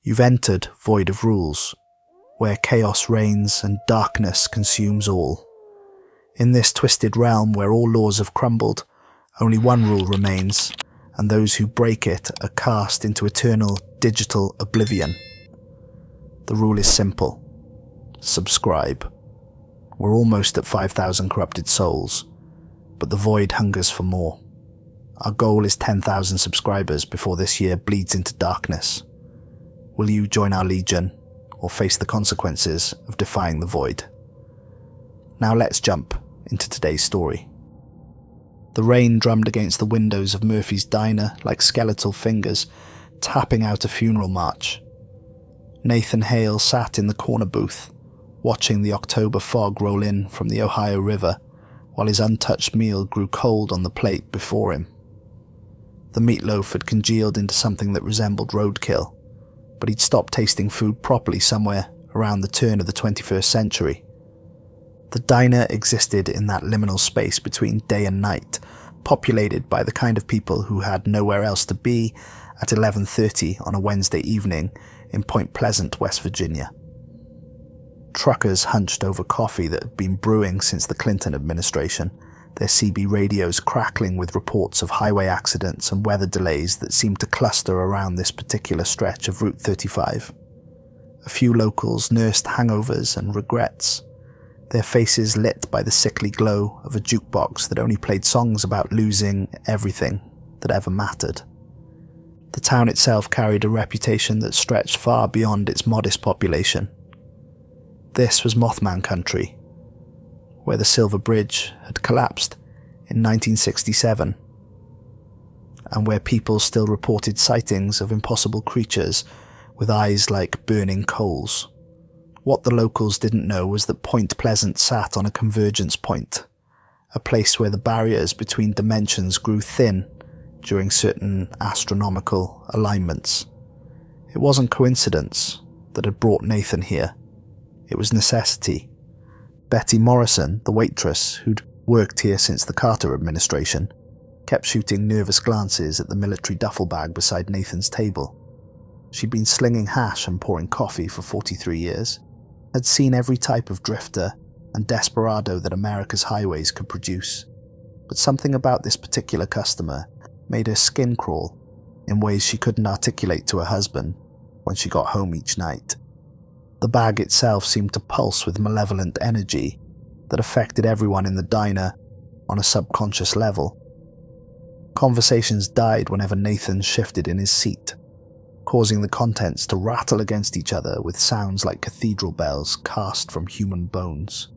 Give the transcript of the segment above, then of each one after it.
You've entered void of rules, where chaos reigns and darkness consumes all. In this twisted realm where all laws have crumbled, only one rule remains, and those who break it are cast into eternal digital oblivion. The rule is simple. Subscribe. We're almost at 5,000 corrupted souls, but the void hungers for more. Our goal is 10,000 subscribers before this year bleeds into darkness. Will you join our legion, or face the consequences of defying the void? Now let's jump into today's story. The rain drummed against the windows of Murphy's diner like skeletal fingers, tapping out a funeral march. Nathan Hale sat in the corner booth, watching the October fog roll in from the Ohio River, while his untouched meal grew cold on the plate before him. The meatloaf had congealed into something that resembled roadkill, but he'd stopped tasting food properly somewhere around the turn of the 21st century. The diner existed in that liminal space between day and night, populated by the kind of people who had nowhere else to be at 11:30 on a Wednesday evening in Point Pleasant, West Virginia. Truckers hunched over coffee that had been brewing since the Clinton administration, their CB radios crackling with reports of highway accidents and weather delays that seemed to cluster around this particular stretch of Route 35. A few locals nursed hangovers and regrets, their faces lit by the sickly glow of a jukebox that only played songs about losing everything that ever mattered. The town itself carried a reputation that stretched far beyond its modest population. This was Mothman country, where the Silver Bridge had collapsed in 1967, and where people still reported sightings of impossible creatures with eyes like burning coals. What the locals didn't know was that Point Pleasant sat on a convergence point, a place where the barriers between dimensions grew thin during certain astronomical alignments. It wasn't coincidence that had brought Nathan here. It was necessity. Betty Morrison, the waitress who'd worked here since the Carter administration, kept shooting nervous glances at the military duffel bag beside Nathan's table. She'd been slinging hash and pouring coffee for 43 years, had seen every type of drifter and desperado that America's highways could produce. But something about this particular customer made her skin crawl in ways she couldn't articulate to her husband when she got home each night. The bag itself seemed to pulse with malevolent energy that affected everyone in the diner on a subconscious level. Conversations died whenever Nathan shifted in his seat, causing the contents to rattle against each other with sounds like cathedral bells cast from human bones.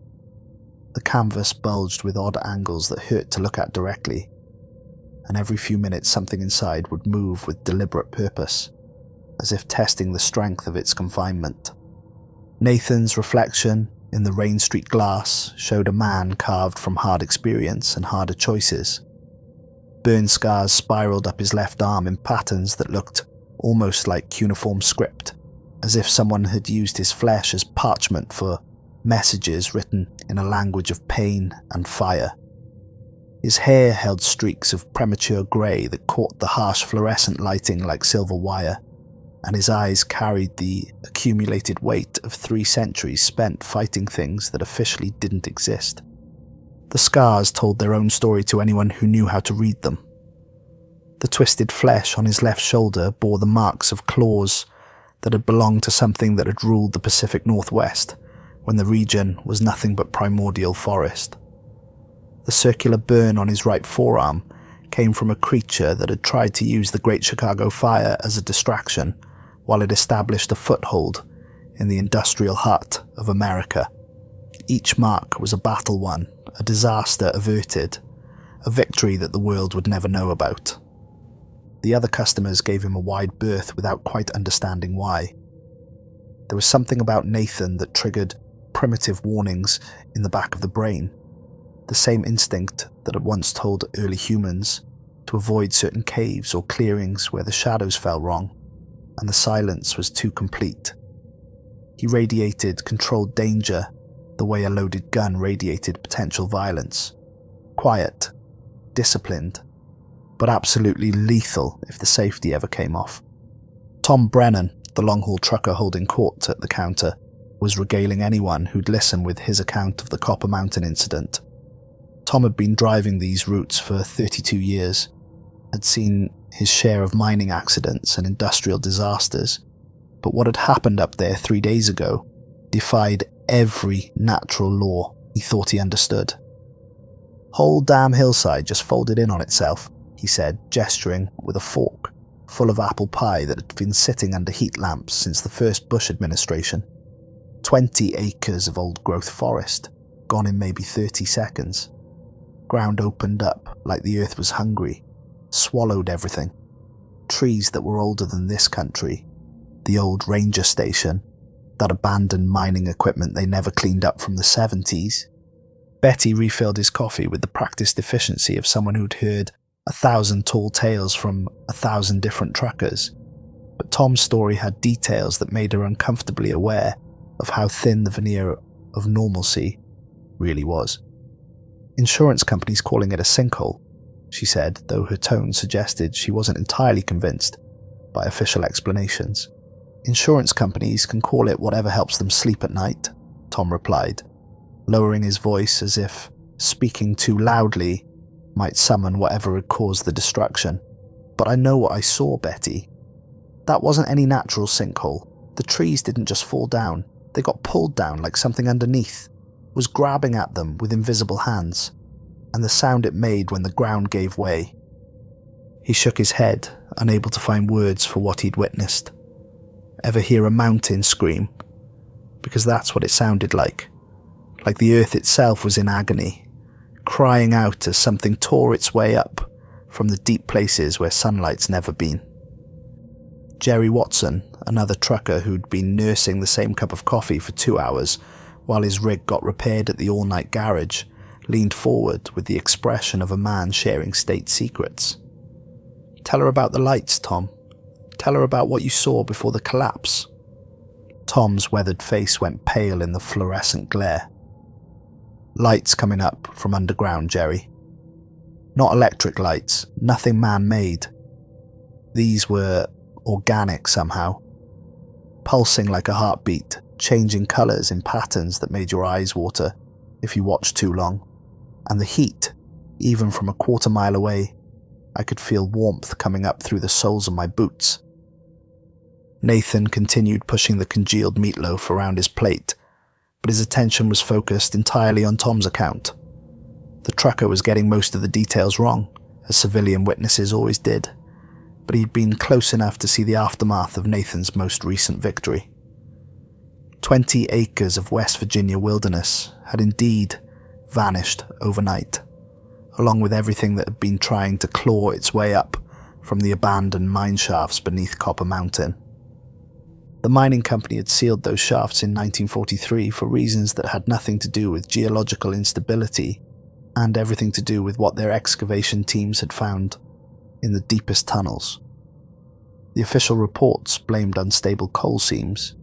The canvas bulged with odd angles that hurt to look at directly, and every few minutes something inside would move with deliberate purpose, as if testing the strength of its confinement. Nathan's reflection in the Rain Street glass showed a man carved from hard experience and harder choices. Burn scars spiraled up his left arm in patterns that looked almost like cuneiform script, as if someone had used his flesh as parchment for messages written in a language of pain and fire. His hair held streaks of premature grey that caught the harsh fluorescent lighting like silver wire, and his eyes carried the accumulated weight of 3 centuries spent fighting things that officially didn't exist. The scars told their own story to anyone who knew how to read them. The twisted flesh on his left shoulder bore the marks of claws that had belonged to something that had ruled the Pacific Northwest when the region was nothing but primordial forest. The circular burn on his right forearm came from a creature that had tried to use the Great Chicago Fire as a distraction while it established a foothold in the industrial heart of America. Each mark was a battle won, a disaster averted, a victory that the world would never know about. The other customers gave him a wide berth without quite understanding why. There was something about Nathan that triggered primitive warnings in the back of the brain, the same instinct that had once told early humans to avoid certain caves or clearings where the shadows fell wrong, and the silence was too complete. He radiated controlled danger the way a loaded gun radiated potential violence. Quiet, disciplined, but absolutely lethal if the safety ever came off. Tom Brennan, The long-haul trucker holding court at the counter was regaling anyone who'd listen with his account of the Copper Mountain incident. Tom had been driving these routes for 32 years, had seen his share of mining accidents and industrial disasters, but what had happened up there 3 days ago defied every natural law he thought he understood. "Whole damn hillside just folded in on itself," he said, gesturing with a fork full of apple pie that had been sitting under heat lamps since the first Bush administration. 20 acres of old-growth forest, gone in maybe 30 seconds. Ground opened up like the earth was hungry, swallowed everything. Trees that were older than this country, the old ranger station, that abandoned mining equipment they never cleaned up from the 70s. Betty refilled his coffee with the practiced efficiency of someone who'd heard 1,000 tall tales from 1,000 different truckers. But Tom's story had details that made her uncomfortably aware of how thin the veneer of normalcy really was. "Insurance companies calling it a sinkhole," she said, though her tone suggested she wasn't entirely convinced by official explanations. "Insurance companies can call it whatever helps them sleep at night," Tom replied, lowering his voice as if speaking too loudly might summon whatever had caused the destruction. "But I know what I saw, Betty. That wasn't any natural sinkhole. The trees didn't just fall down. They got pulled down like something underneath was grabbing at them with invisible hands, and the sound it made when the ground gave way." He shook his head, unable to find words for what he'd witnessed. Ever hear a mountain scream? Because that's what it sounded like the earth itself was in agony, crying out as something tore its way up from the deep places where sunlight's never been. Jerry Watson, another trucker who'd been nursing the same cup of coffee for 2 hours while his rig got repaired at the all-night garage, leaned forward with the expression of a man sharing state secrets. "Tell her about the lights, Tom. Tell her about what you saw before the collapse." Tom's weathered face went pale in the fluorescent glare. "Lights coming up from underground, Jerry. Not electric lights, nothing man-made. These were organic somehow, pulsing like a heartbeat, changing colours in patterns that made your eyes water if you watched too long. And the heat, even from a quarter-mile away, I could feel warmth coming up through the soles of my boots." Nathan continued pushing the congealed meatloaf around his plate, but his attention was focused entirely on Tom's account. The trucker was getting most of the details wrong, as civilian witnesses always did, but he'd been close enough to see the aftermath of Nathan's most recent victory. 20 acres of West Virginia wilderness had indeed vanished overnight, along with everything that had been trying to claw its way up from the abandoned mine shafts beneath Copper Mountain. The mining company had sealed those shafts in 1943 for reasons that had nothing to do with geological instability and everything to do with what their excavation teams had found in the deepest tunnels. The official reports blamed unstable coal seams,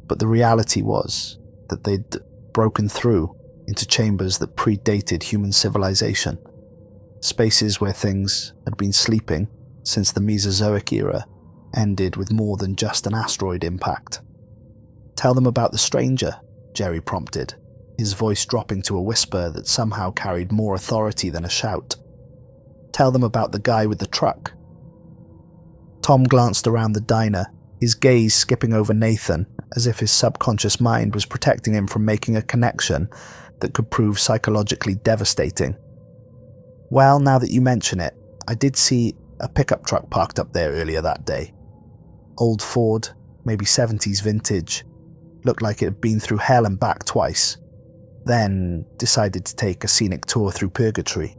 but the reality was that they'd broken through into chambers that predated human civilization, spaces where things had been sleeping since the Mesozoic era ended with more than just an asteroid impact. "Tell them about the stranger," Jerry prompted, his voice dropping to a whisper that somehow carried more authority than a shout. "Tell them about the guy with the truck." Tom glanced around the diner, his gaze skipping over Nathan as if his subconscious mind was protecting him from making a connection that could prove psychologically devastating. "Well, now that you mention it, I did see a pickup truck parked up there earlier that day. Old Ford, maybe 70s vintage, looked like it had been through hell and back twice, then decided to take a scenic tour through purgatory."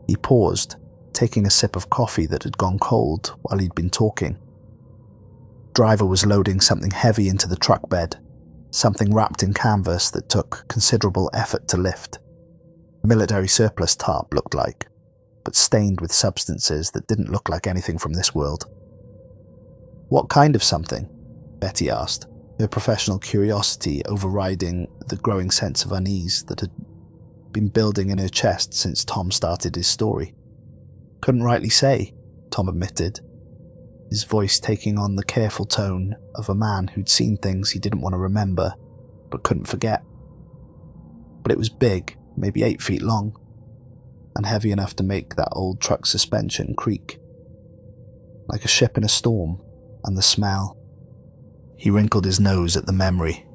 He paused, taking a sip of coffee that had gone cold while he'd been talking. Driver was loading something heavy into the truck bed, something wrapped in canvas that took considerable effort to lift. Military surplus tarp looked like, but stained with substances that didn't look like anything from this world. "What kind of something?" Betty asked, her professional curiosity overriding the growing sense of unease that had been building in her chest since Tom started his story. "Couldn't rightly say," Tom admitted. his voice taking on the careful tone of a man who'd seen things he didn't want to remember, but couldn't forget. But it was big, maybe 8 feet long, and heavy enough to make that old truck suspension creak. Like a ship in a storm, and the smell. He wrinkled his nose at the memory,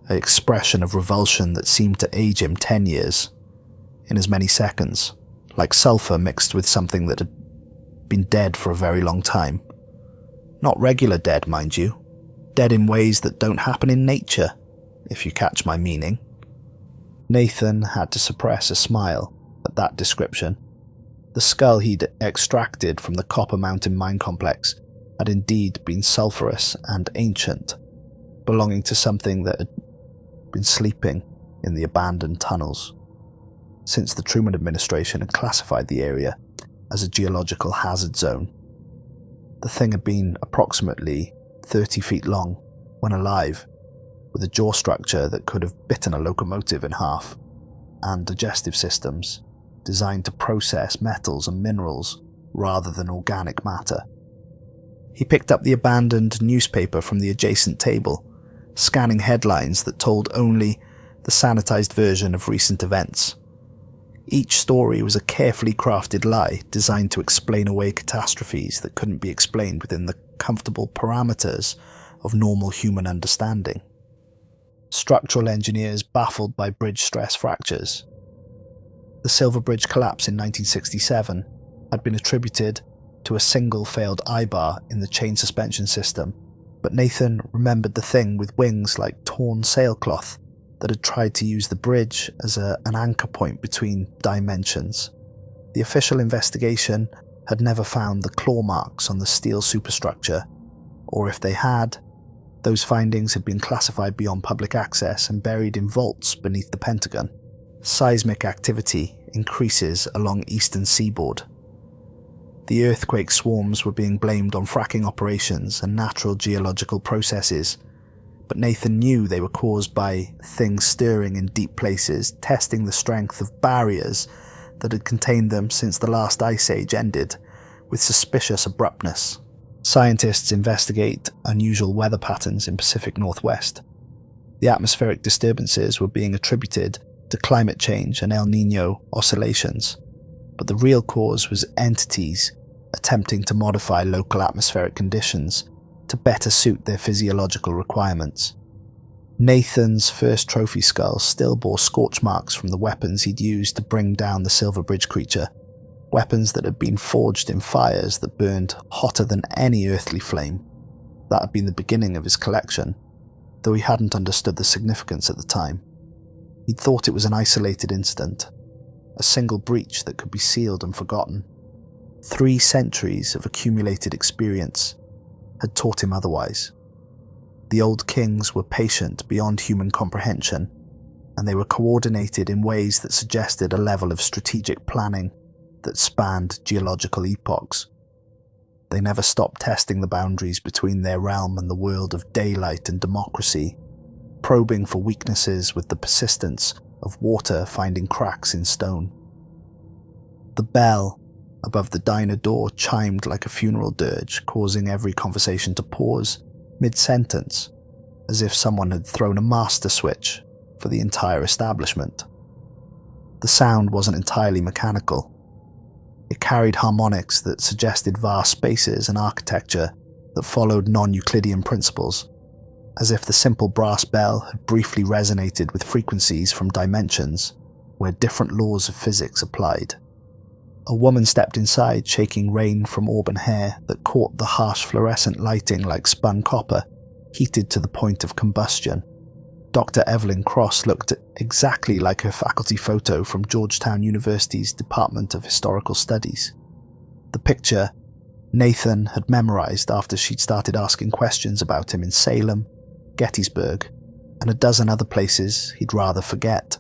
an expression of revulsion that seemed to age him 10 years, in as many seconds, like sulfur mixed with something that had been dead for a very long time. Not regular dead, mind you. Dead in ways that don't happen in nature, if you catch my meaning. Nathan had to suppress a smile at that description. The skull he'd extracted from the Copper Mountain mine complex had indeed been sulphurous and ancient, belonging to something that had been sleeping in the abandoned tunnels, since the Truman administration had classified the area as a geological hazard zone. The thing had been approximately 30 feet long when alive, with a jaw structure that could have bitten a locomotive in half, and digestive systems designed to process metals and minerals rather than organic matter. He picked up the abandoned newspaper from the adjacent table, scanning headlines that told only the sanitized version of recent events. Each story was a carefully crafted lie designed to explain away catastrophes that couldn't be explained within the comfortable parameters of normal human understanding. Structural engineers baffled by bridge stress fractures. The Silver Bridge collapse in 1967 had been attributed to a single failed eye-bar in the chain suspension system, but Nathan remembered the thing with wings like torn sailcloth that had tried to use the bridge as an anchor point between dimensions. The official investigation had never found the claw marks on the steel superstructure, or if they had, those findings had been classified beyond public access and buried in vaults beneath the Pentagon. Seismic activity increases along eastern seaboard. The earthquake swarms were being blamed on fracking operations and natural geological processes, but Nathan knew they were caused by things stirring in deep places, testing the strength of barriers that had contained them since the last ice age ended, with suspicious abruptness. Scientists investigate unusual weather patterns in Pacific Northwest. The atmospheric disturbances were being attributed to climate change and El Niño oscillations, but the real cause was entities attempting to modify local atmospheric conditions to better suit their physiological requirements. Nathan's first trophy skull still bore scorch marks from the weapons he'd used to bring down the Silver Bridge creature, weapons that had been forged in fires that burned hotter than any earthly flame. That had been the beginning of his collection, though he hadn't understood the significance at the time. He'd thought it was an isolated incident, a single breach that could be sealed and forgotten. 3 centuries of accumulated experience had taught him otherwise. The old kings were patient beyond human comprehension, and they were coordinated in ways that suggested a level of strategic planning that spanned geological epochs. They never stopped testing the boundaries between their realm and the world of daylight and democracy, probing for weaknesses with the persistence of water finding cracks in stone. The bell above the diner door chimed like a funeral dirge, causing every conversation to pause mid-sentence, as if someone had thrown a master switch for the entire establishment. The sound wasn't entirely mechanical. It carried harmonics that suggested vast spaces and architecture that followed non-Euclidean principles, as if the simple brass bell had briefly resonated with frequencies from dimensions where different laws of physics applied. A woman stepped inside, shaking rain from auburn hair that caught the harsh fluorescent lighting like spun copper, heated to the point of combustion. Dr. Evelyn Cross looked exactly like her faculty photo from Georgetown University's Department of Historical Studies. The picture Nathan had memorized after she'd started asking questions about him in Salem, Gettysburg, and a dozen other places he'd rather forget.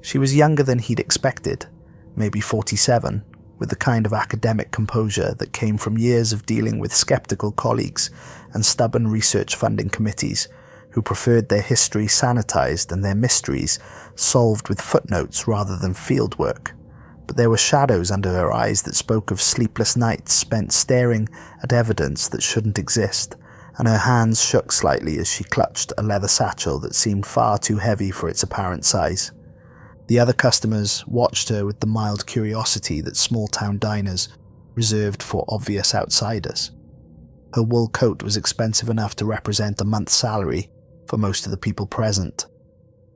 She was younger than he'd expected, maybe 47, with the kind of academic composure that came from years of dealing with skeptical colleagues and stubborn research funding committees who preferred their history sanitized and their mysteries solved with footnotes rather than fieldwork, but there were shadows under her eyes that spoke of sleepless nights spent staring at evidence that shouldn't exist, and her hands shook slightly as she clutched a leather satchel that seemed far too heavy for its apparent size. The other customers watched her with the mild curiosity that small-town diners reserved for obvious outsiders. Her wool coat was expensive enough to represent a month's salary for most of the people present.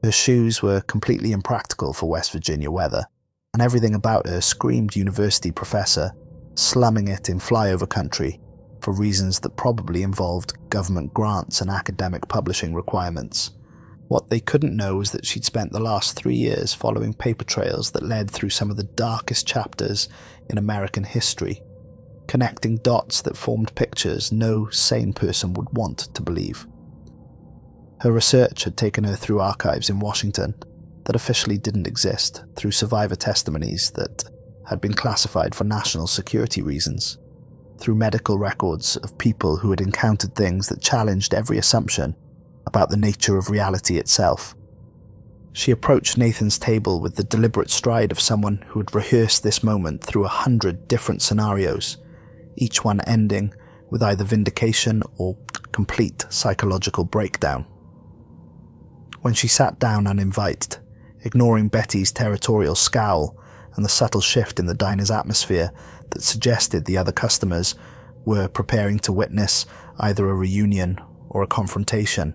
Her shoes were completely impractical for West Virginia weather, and everything about her screamed university professor, slumming it in flyover country for reasons that probably involved government grants and academic publishing requirements. What they couldn't know was that she'd spent the last 3 years following paper trails that led through some of the darkest chapters in American history, connecting dots that formed pictures no sane person would want to believe. Her research had taken her through archives in Washington that officially didn't exist, through survivor testimonies that had been classified for national security reasons, through medical records of people who had encountered things that challenged every assumption about the nature of reality itself. She approached Nathan's table with the deliberate stride of someone who had rehearsed this moment through 100 different scenarios, each one ending with either vindication or complete psychological breakdown. When she sat down uninvited, ignoring Betty's territorial scowl and the subtle shift in the diner's atmosphere that suggested the other customers were preparing to witness either a reunion or a confrontation,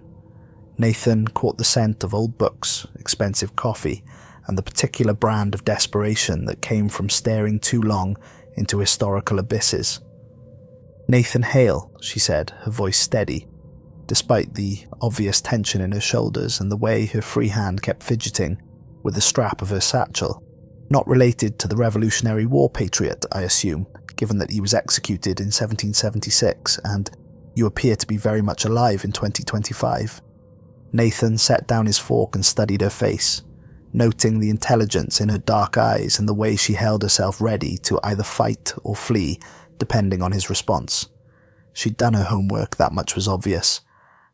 Nathan caught the scent of old books, expensive coffee, and the particular brand of desperation that came from staring too long into historical abysses. "Nathan Hale," she said, her voice steady, despite the obvious tension in her shoulders and the way her free hand kept fidgeting with the strap of her satchel. "Not related to the Revolutionary War patriot, I assume, given that he was executed in 1776, and you appear to be very much alive in 2025. Nathan set down his fork and studied her face, noting the intelligence in her dark eyes and the way she held herself ready to either fight or flee, depending on his response. She'd done her homework, that much was obvious,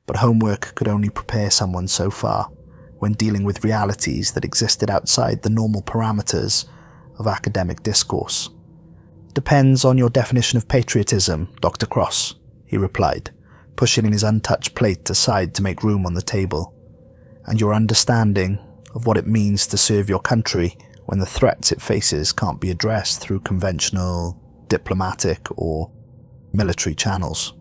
but homework could only prepare someone so far when dealing with realities that existed outside the normal parameters of academic discourse. "Depends on your definition of patriotism, Dr. Cross," he replied, pushing his untouched plate aside to make room on the table, "and your understanding of what it means to serve your country when the threats it faces can't be addressed through conventional, diplomatic, or military channels."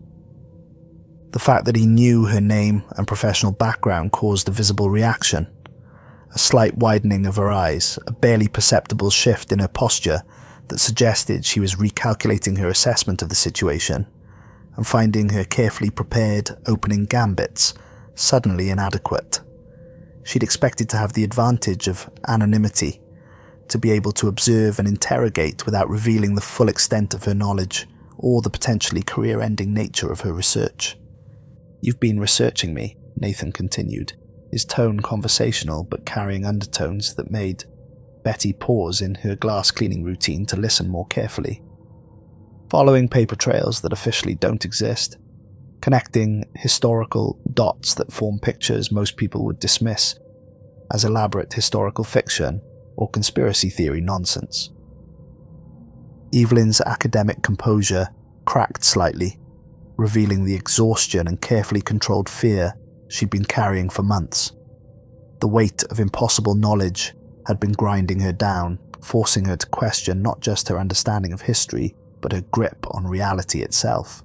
The fact that he knew her name and professional background caused a visible reaction. A slight widening of her eyes, a barely perceptible shift in her posture that suggested she was recalculating her assessment of the situation, and finding her carefully prepared opening gambits suddenly inadequate. She'd expected to have the advantage of anonymity, to be able to observe and interrogate without revealing the full extent of her knowledge or the potentially career-ending nature of her research. "You've been researching me," Nathan continued, his tone conversational but carrying undertones that made Betty pause in her glass-cleaning routine to listen more carefully. "Following paper trails that officially don't exist, connecting historical dots that form pictures most people would dismiss as elaborate historical fiction or conspiracy theory nonsense." Evelyn's academic composure cracked slightly, revealing the exhaustion and carefully controlled fear she'd been carrying for months. The weight of impossible knowledge had been grinding her down, forcing her to question not just her understanding of history, but her grip on reality itself.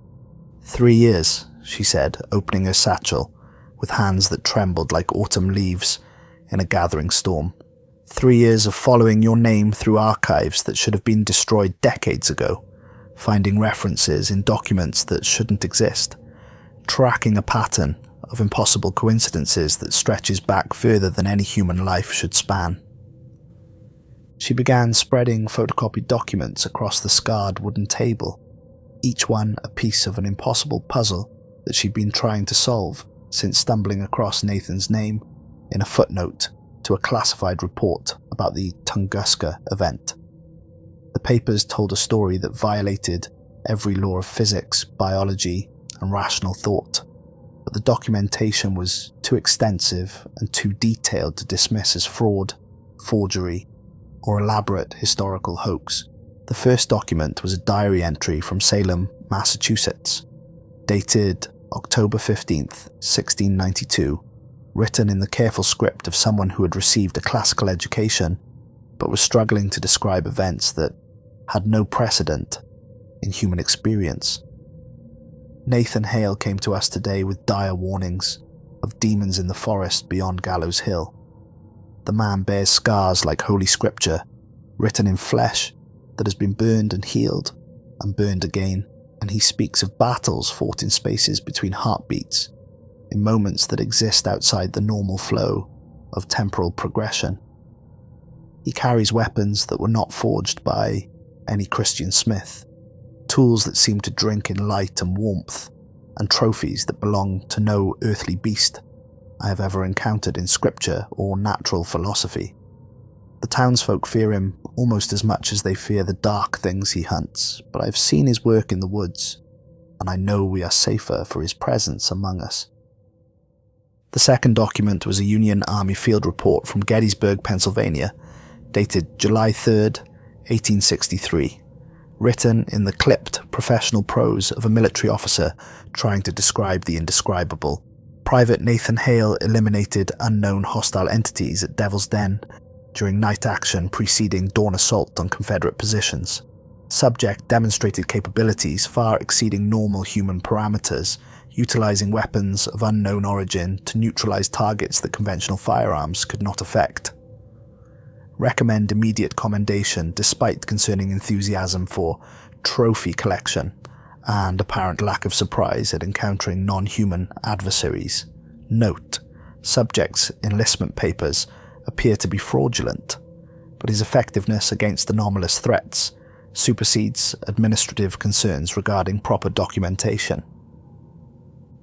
3 years, she said, opening her satchel, with hands that trembled like autumn leaves in a gathering storm. 3 years of following your name through archives that should have been destroyed decades ago, finding references in documents that shouldn't exist, tracking a pattern of impossible coincidences that stretches back further than any human life should span. She began spreading photocopied documents across the scarred wooden table, each one a piece of an impossible puzzle that she'd been trying to solve since stumbling across Nathan's name in a footnote to a classified report about the Tunguska event. The papers told a story that violated every law of physics, biology, and rational thought, but the documentation was too extensive and too detailed to dismiss as fraud, forgery, or elaborate historical hoax. The first document was a diary entry from Salem, Massachusetts, dated October 15th, 1692, written in the careful script of someone who had received a classical education but was struggling to describe events that had no precedent in human experience. Nathan Hale came to us today with dire warnings of demons in the forest beyond Gallows Hill. The man bears scars like Holy Scripture, written in flesh that has been burned and healed and burned again, and he speaks of battles fought in spaces between heartbeats, in moments that exist outside the normal flow of temporal progression. He carries weapons that were not forged by any Christian smith, tools that seem to drink in light and warmth, and trophies that belong to no earthly beast I have ever encountered in scripture or natural philosophy. The townsfolk fear him almost as much as they fear the dark things he hunts, but I've seen his work in the woods, and I know we are safer for his presence among us. The second document was a Union Army field report from Gettysburg, Pennsylvania, dated July 3rd, 1863, written in the clipped professional prose of a military officer trying to describe the indescribable. Private Nathan Hale eliminated unknown hostile entities at Devil's Den during night action preceding dawn assault on Confederate positions. Subject demonstrated capabilities far exceeding normal human parameters, utilizing weapons of unknown origin to neutralize targets that conventional firearms could not affect. Recommend immediate commendation despite concerning enthusiasm for trophy collection and apparent lack of surprise at encountering non-human adversaries. Note: subject's enlistment papers appear to be fraudulent, but his effectiveness against anomalous threats supersedes administrative concerns regarding proper documentation.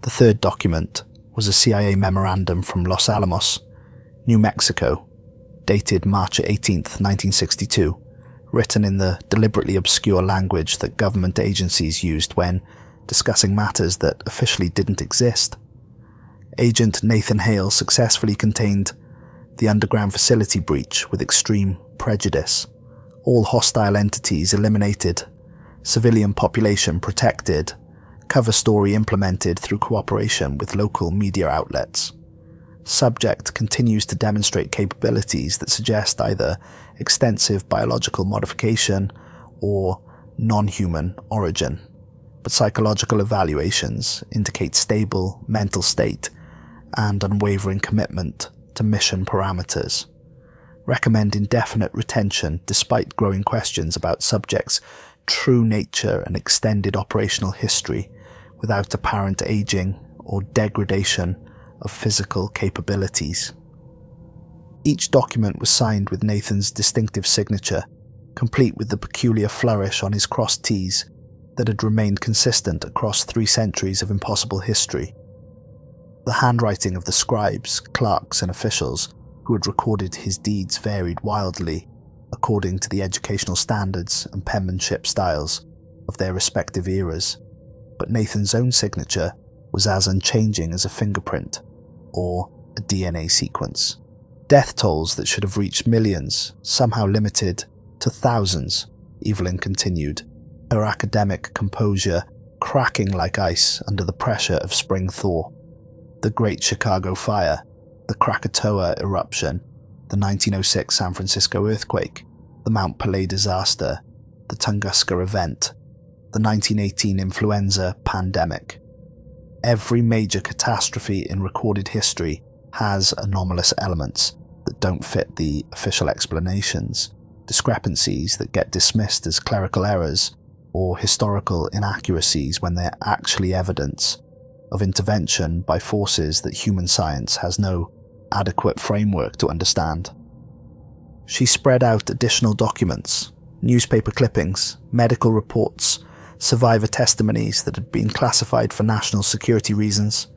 The third document was a CIA memorandum from Los Alamos, New Mexico, dated March 18th, 1962, written in the deliberately obscure language that government agencies used when discussing matters that officially didn't exist. Agent Nathan Hale successfully contained the underground facility breach with extreme prejudice, all hostile entities eliminated, civilian population protected, cover story implemented through cooperation with local media outlets. Subject continues to demonstrate capabilities that suggest either extensive biological modification or non-human origin, but psychological evaluations indicate stable mental state and unwavering commitment to mission parameters. Recommend indefinite retention despite growing questions about subject's true nature and extended operational history without apparent aging or degradation of physical capabilities. Each document was signed with Nathan's distinctive signature, complete with the peculiar flourish on his crossed T's that had remained consistent across 3 centuries of impossible history. The handwriting of the scribes, clerks, and officials who had recorded his deeds varied wildly according to the educational standards and penmanship styles of their respective eras, but Nathan's own signature was as unchanging as a fingerprint or a DNA sequence. Death tolls that should have reached millions, somehow limited to thousands, Evelyn continued, her academic composure cracking like ice under the pressure of spring thaw. The Great Chicago Fire, the Krakatoa eruption, the 1906 San Francisco earthquake, the Mount Pelée disaster, the Tunguska event, the 1918 influenza pandemic. Every major catastrophe in recorded history has anomalous elements that don't fit the official explanations, discrepancies that get dismissed as clerical errors, or historical inaccuracies when they're actually evidence of intervention by forces that human science has no adequate framework to understand. She spread out additional documents, newspaper clippings, medical reports, survivor testimonies that had been classified for national security reasons,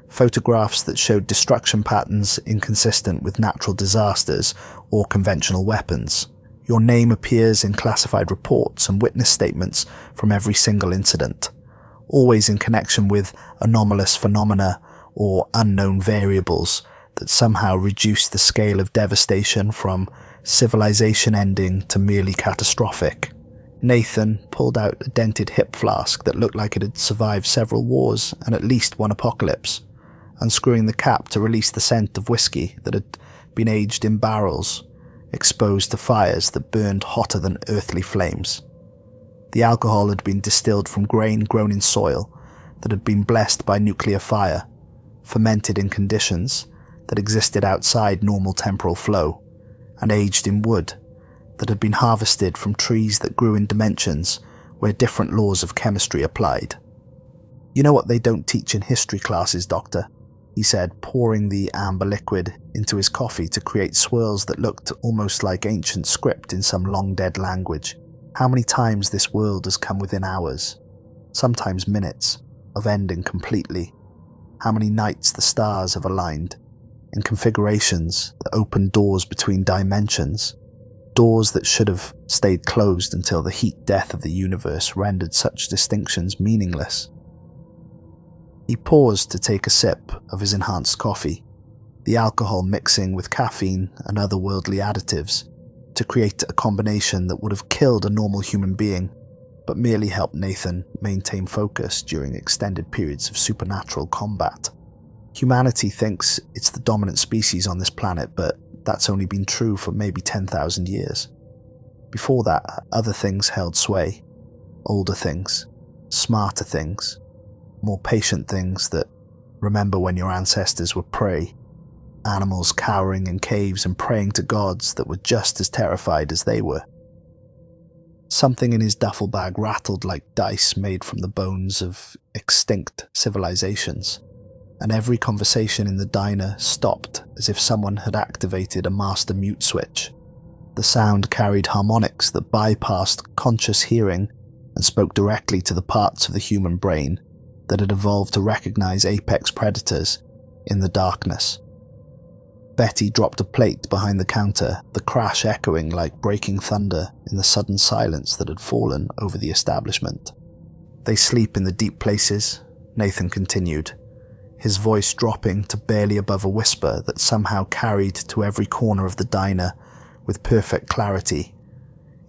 photographs that showed destruction patterns inconsistent with natural disasters or conventional weapons. Your name appears in classified reports and witness statements from every single incident, always in connection with anomalous phenomena or unknown variables that somehow reduce the scale of devastation from civilization ending to merely catastrophic. Nathan pulled out a dented hip flask that looked like it had survived several wars and at least one apocalypse, unscrewing the cap to release the scent of whiskey that had been aged in barrels, exposed to fires that burned hotter than earthly flames. The alcohol had been distilled from grain grown in soil that had been blessed by nuclear fire, fermented in conditions that existed outside normal temporal flow, and aged in wood that had been harvested from trees that grew in dimensions where different laws of chemistry applied. "You know what they don't teach in history classes, Doctor?" he said, pouring the amber liquid into his coffee to create swirls that looked almost like ancient script in some long-dead language. "How many times this world has come within hours, sometimes minutes, of ending completely. How many nights the stars have aligned, in configurations that open doors between dimensions, doors that should have stayed closed until the heat death of the universe rendered such distinctions meaningless." He paused to take a sip of his enhanced coffee, the alcohol mixing with caffeine and otherworldly additives to create a combination that would have killed a normal human being, but merely helped Nathan maintain focus during extended periods of supernatural combat. Humanity thinks it's the dominant species on this planet, but that's only been true for maybe 10,000 years. Before that, other things held sway. Older things, smarter things, more patient things that remember when your ancestors were prey, animals cowering in caves and praying to gods that were just as terrified as they were. Something in his duffel bag rattled like dice made from the bones of extinct civilizations, and every conversation in the diner stopped as if someone had activated a master mute switch. The sound carried harmonics that bypassed conscious hearing and spoke directly to the parts of the human brain that had evolved to recognize apex predators in the darkness. Betty dropped a plate behind the counter, the crash echoing like breaking thunder in the sudden silence that had fallen over the establishment. "They sleep in the deep places," Nathan continued, his voice dropping to barely above a whisper that somehow carried to every corner of the diner with perfect clarity.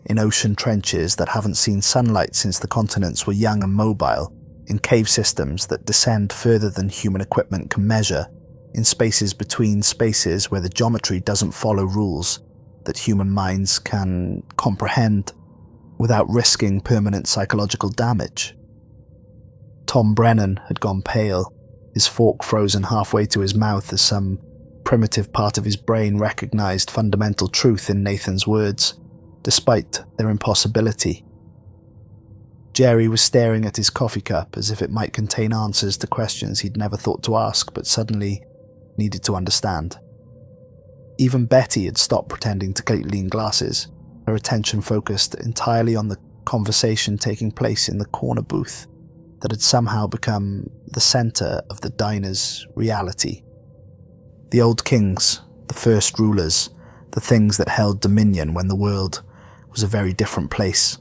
"In ocean trenches that haven't seen sunlight since the continents were young and mobile, in cave systems that descend further than human equipment can measure, in spaces between spaces where the geometry doesn't follow rules that human minds can comprehend without risking permanent psychological damage." Tom Brennan had gone pale, his fork frozen halfway to his mouth as some primitive part of his brain recognized fundamental truth in Nathan's words, despite their impossibility. Jerry was staring at his coffee cup as if it might contain answers to questions he'd never thought to ask but suddenly needed to understand. Even Betty had stopped pretending to clean glasses, her attention focused entirely on the conversation taking place in the corner booth that had somehow become the center of the diner's reality. The old kings, the first rulers, the things that held dominion when the world was a very different place.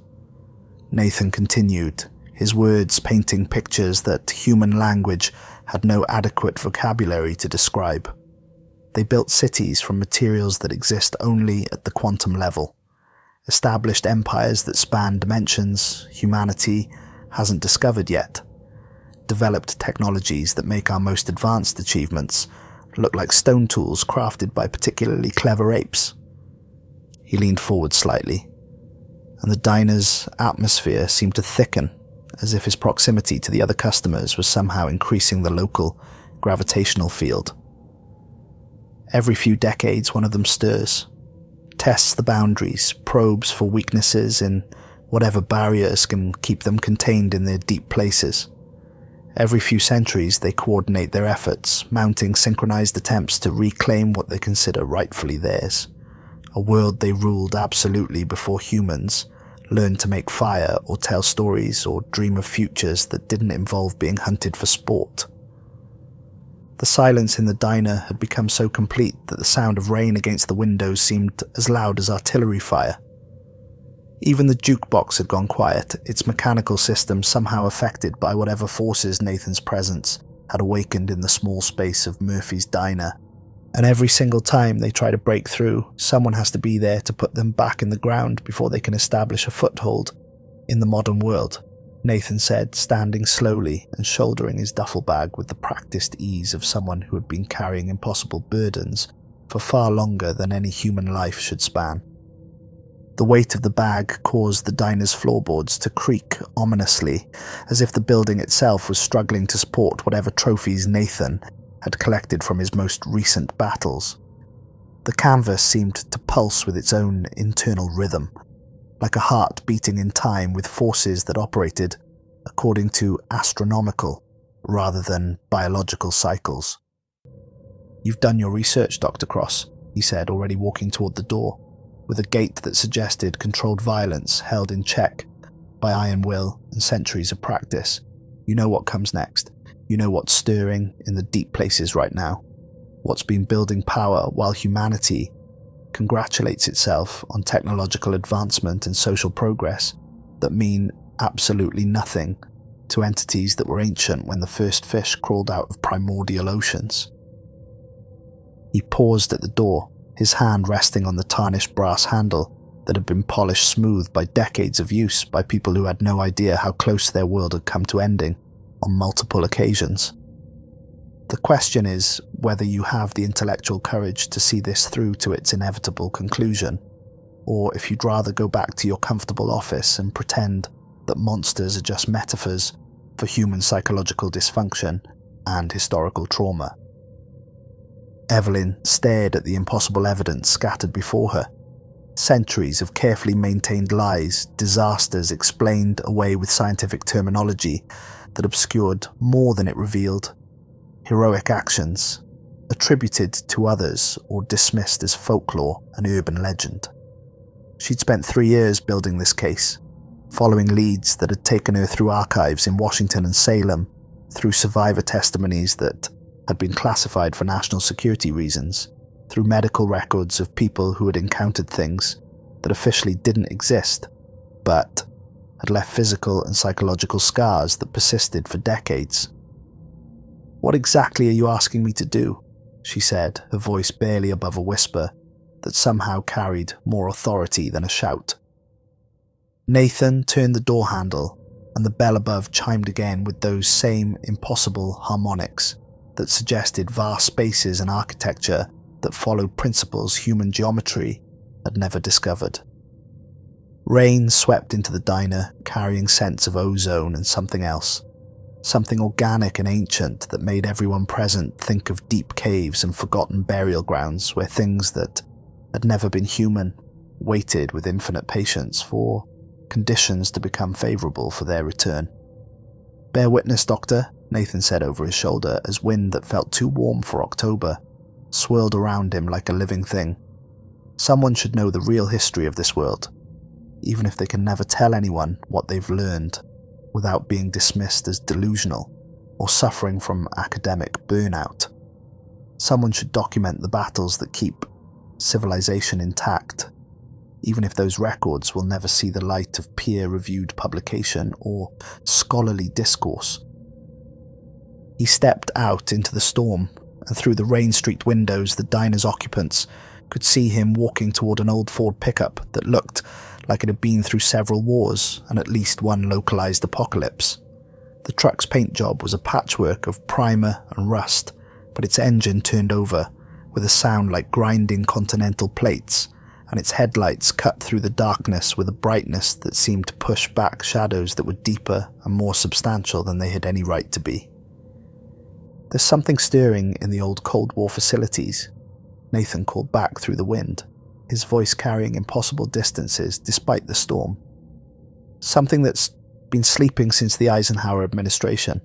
Nathan continued, his words painting pictures that human language had no adequate vocabulary to describe. They built cities from materials that exist only at the quantum level, established empires that span dimensions humanity hasn't discovered yet, developed technologies that make our most advanced achievements look like stone tools crafted by particularly clever apes. He leaned forward slightly, and the diner's atmosphere seemed to thicken, as if his proximity to the other customers was somehow increasing the local gravitational field. Every few decades, one of them stirs, tests the boundaries, probes for weaknesses in whatever barriers can keep them contained in their deep places. Every few centuries, they coordinate their efforts, mounting synchronized attempts to reclaim what they consider rightfully theirs, a world they ruled absolutely before humans learned to make fire or tell stories or dream of futures that didn't involve being hunted for sport. The silence in the diner had become so complete that the sound of rain against the windows seemed as loud as artillery fire. Even the jukebox had gone quiet, its mechanical system somehow affected by whatever forces Nathan's presence had awakened in the small space of Murphy's diner. And every single time they try to break through, someone has to be there to put them back in the ground before they can establish a foothold in the modern world, Nathan said, standing slowly and shouldering his duffel bag with the practiced ease of someone who had been carrying impossible burdens for far longer than any human life should span. The weight of the bag caused the diner's floorboards to creak ominously, as if the building itself was struggling to support whatever trophies Nathan had collected from his most recent battles. The canvas seemed to pulse with its own internal rhythm, like a heart beating in time with forces that operated according to astronomical rather than biological cycles. "You've done your research, Dr. Cross," he said, already walking toward the door, with a gait that suggested controlled violence held in check by iron will and centuries of practice. "You know what comes next. You know what's stirring in the deep places right now. What's been building power while humanity congratulates itself on technological advancement and social progress that mean absolutely nothing to entities that were ancient when the first fish crawled out of primordial oceans." He paused at the door, his hand resting on the tarnished brass handle that had been polished smooth by decades of use by people who had no idea how close their world had come to ending on multiple occasions. "The question is whether you have the intellectual courage to see this through to its inevitable conclusion, or if you'd rather go back to your comfortable office and pretend that monsters are just metaphors for human psychological dysfunction and historical trauma." Evelyn stared at the impossible evidence scattered before her. Centuries of carefully maintained lies, disasters explained away with scientific terminology that obscured more than it revealed, heroic actions attributed to others or dismissed as folklore and urban legend. She'd spent 3 years building this case, following leads that had taken her through archives in Washington and Salem, through survivor testimonies that had been classified for national security reasons, through medical records of people who had encountered things that officially didn't exist, but had left physical and psychological scars that persisted for decades. "What exactly are you asking me to do?" she said, her voice barely above a whisper that somehow carried more authority than a shout. Nathan turned the door handle, and the bell above chimed again with those same impossible harmonics that suggested vast spaces and architecture that followed principles human geometry had never discovered. Rain swept into the diner, carrying scents of ozone and something else, something organic and ancient that made everyone present think of deep caves and forgotten burial grounds where things that had never been human waited with infinite patience for conditions to become favourable for their return. "Bear witness, Doctor," Nathan said over his shoulder as wind that felt too warm for October swirled around him like a living thing. "Someone should know the real history of this world, even if they can never tell anyone what they've learned without being dismissed as delusional or suffering from academic burnout. Someone should document the battles that keep civilization intact, even if those records will never see the light of peer-reviewed publication or scholarly discourse." He stepped out into the storm, and through the rain-streaked windows the diner's occupants could see him walking toward an old Ford pickup that looked like it had been through several wars and at least one localized apocalypse. The truck's paint job was a patchwork of primer and rust, but its engine turned over with a sound like grinding continental plates, and its headlights cut through the darkness with a brightness that seemed to push back shadows that were deeper and more substantial than they had any right to be. "There's something stirring in the old Cold War facilities," Nathan called back through the wind, his voice carrying impossible distances despite the storm. "Something that's been sleeping since the Eisenhower administration,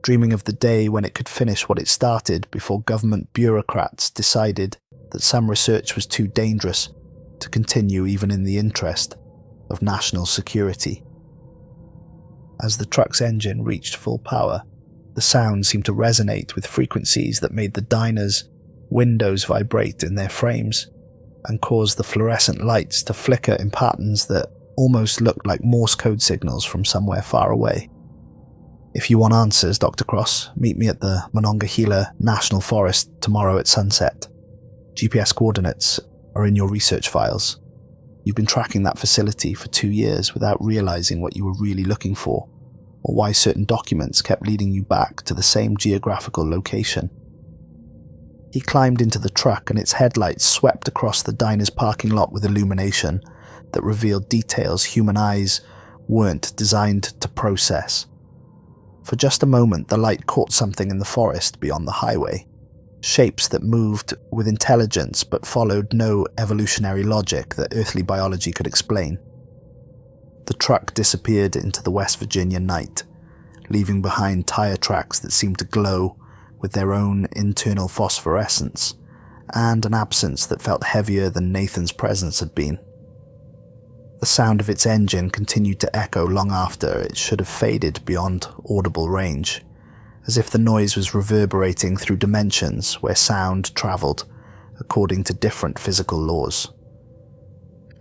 dreaming of the day when it could finish what it started before government bureaucrats decided that some research was too dangerous to continue even in the interest of national security." As the truck's engine reached full power, the sound seemed to resonate with frequencies that made the diner's windows vibrate in their frames and caused the fluorescent lights to flicker in patterns that almost looked like Morse code signals from somewhere far away. If you want answers, Dr. Cross, meet me at the Monongahela National Forest tomorrow at sunset. GPS coordinates are in your research files. You've been tracking that facility for 2 years without realizing what you were really looking for, or why certain documents kept leading you back to the same geographical location. He climbed into the truck and its headlights swept across the diner's parking lot with illumination that revealed details human eyes weren't designed to process. For just a moment, the light caught something in the forest beyond the highway. Shapes that moved with intelligence but followed no evolutionary logic that earthly biology could explain. The truck disappeared into the West Virginia night, leaving behind tire tracks that seemed to glow with their own internal phosphorescence, and an absence that felt heavier than Nathan's presence had been. The sound of its engine continued to echo long after it should have faded beyond audible range, as if the noise was reverberating through dimensions where sound travelled according to different physical laws.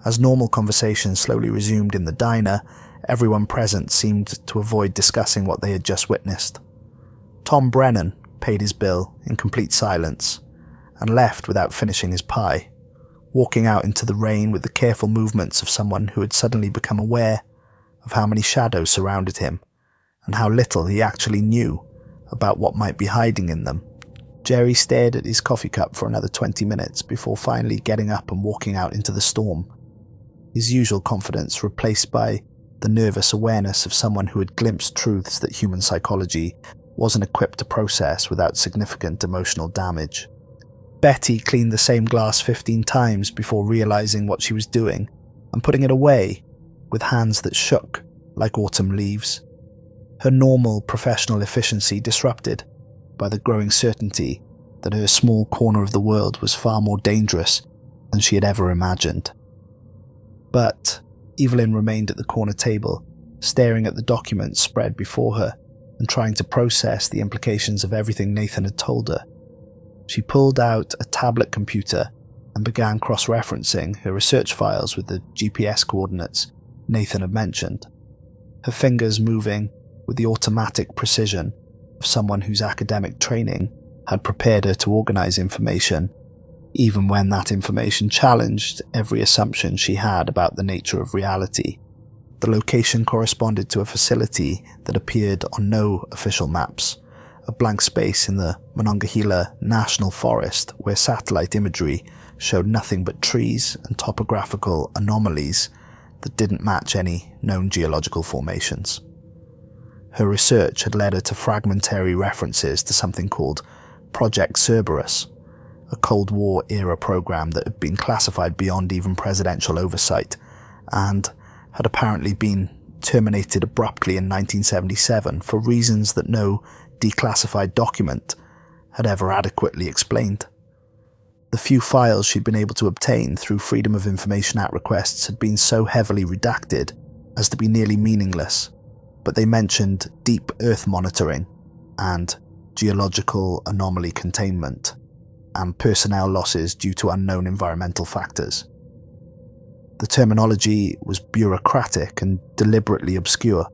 As normal conversation slowly resumed in the diner, everyone present seemed to avoid discussing what they had just witnessed. Tom Brennan paid his bill in complete silence and left without finishing his pie, walking out into the rain with the careful movements of someone who had suddenly become aware of how many shadows surrounded him and how little he actually knew about what might be hiding in them. Jerry stared at his coffee cup for another 20 minutes before finally getting up and walking out into the storm, his usual confidence replaced by the nervous awareness of someone who had glimpsed truths that human psychology wasn't equipped to process without significant emotional damage. Betty cleaned the same glass 15 times before realizing what she was doing and putting it away with hands that shook like autumn leaves. Her normal professional efficiency disrupted by the growing certainty that her small corner of the world was far more dangerous than she had ever imagined. But Evelyn remained at the corner table, staring at the documents spread before her and trying to process the implications of everything Nathan had told her. She pulled out a tablet computer and began cross-referencing her research files with the GPS coordinates Nathan had mentioned, her fingers moving with the automatic precision of someone whose academic training had prepared her to organize information, even when that information challenged every assumption she had about the nature of reality. The location corresponded to a facility that appeared on no official maps, a blank space in the Monongahela National Forest where satellite imagery showed nothing but trees and topographical anomalies that didn't match any known geological formations. Her research had led her to fragmentary references to something called Project Cerberus, a Cold War-era program that had been classified beyond even presidential oversight and had apparently been terminated abruptly in 1977 for reasons that no declassified document had ever adequately explained. The few files she'd been able to obtain through Freedom of Information Act requests had been so heavily redacted as to be nearly meaningless, but they mentioned deep earth monitoring and geological anomaly containment and personnel losses due to unknown environmental factors. The terminology was bureaucratic and deliberately obscure,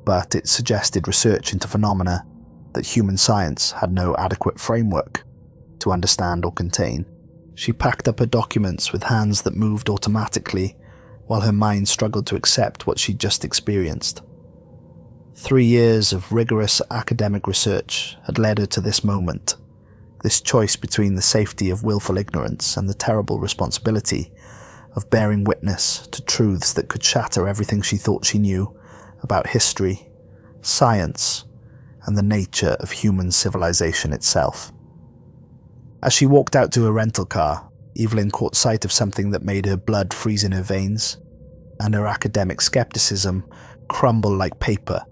but it suggested research into phenomena that human science had no adequate framework to understand or contain. She packed up her documents with hands that moved automatically while her mind struggled to accept what she'd just experienced. 3 years of rigorous academic research had led her to this moment, this choice between the safety of willful ignorance and the terrible responsibility of bearing witness to truths that could shatter everything she thought she knew about history, science, and the nature of human civilization itself. As she walked out to her rental car, Evelyn caught sight of something that made her blood freeze in her veins, and her academic skepticism crumble like paper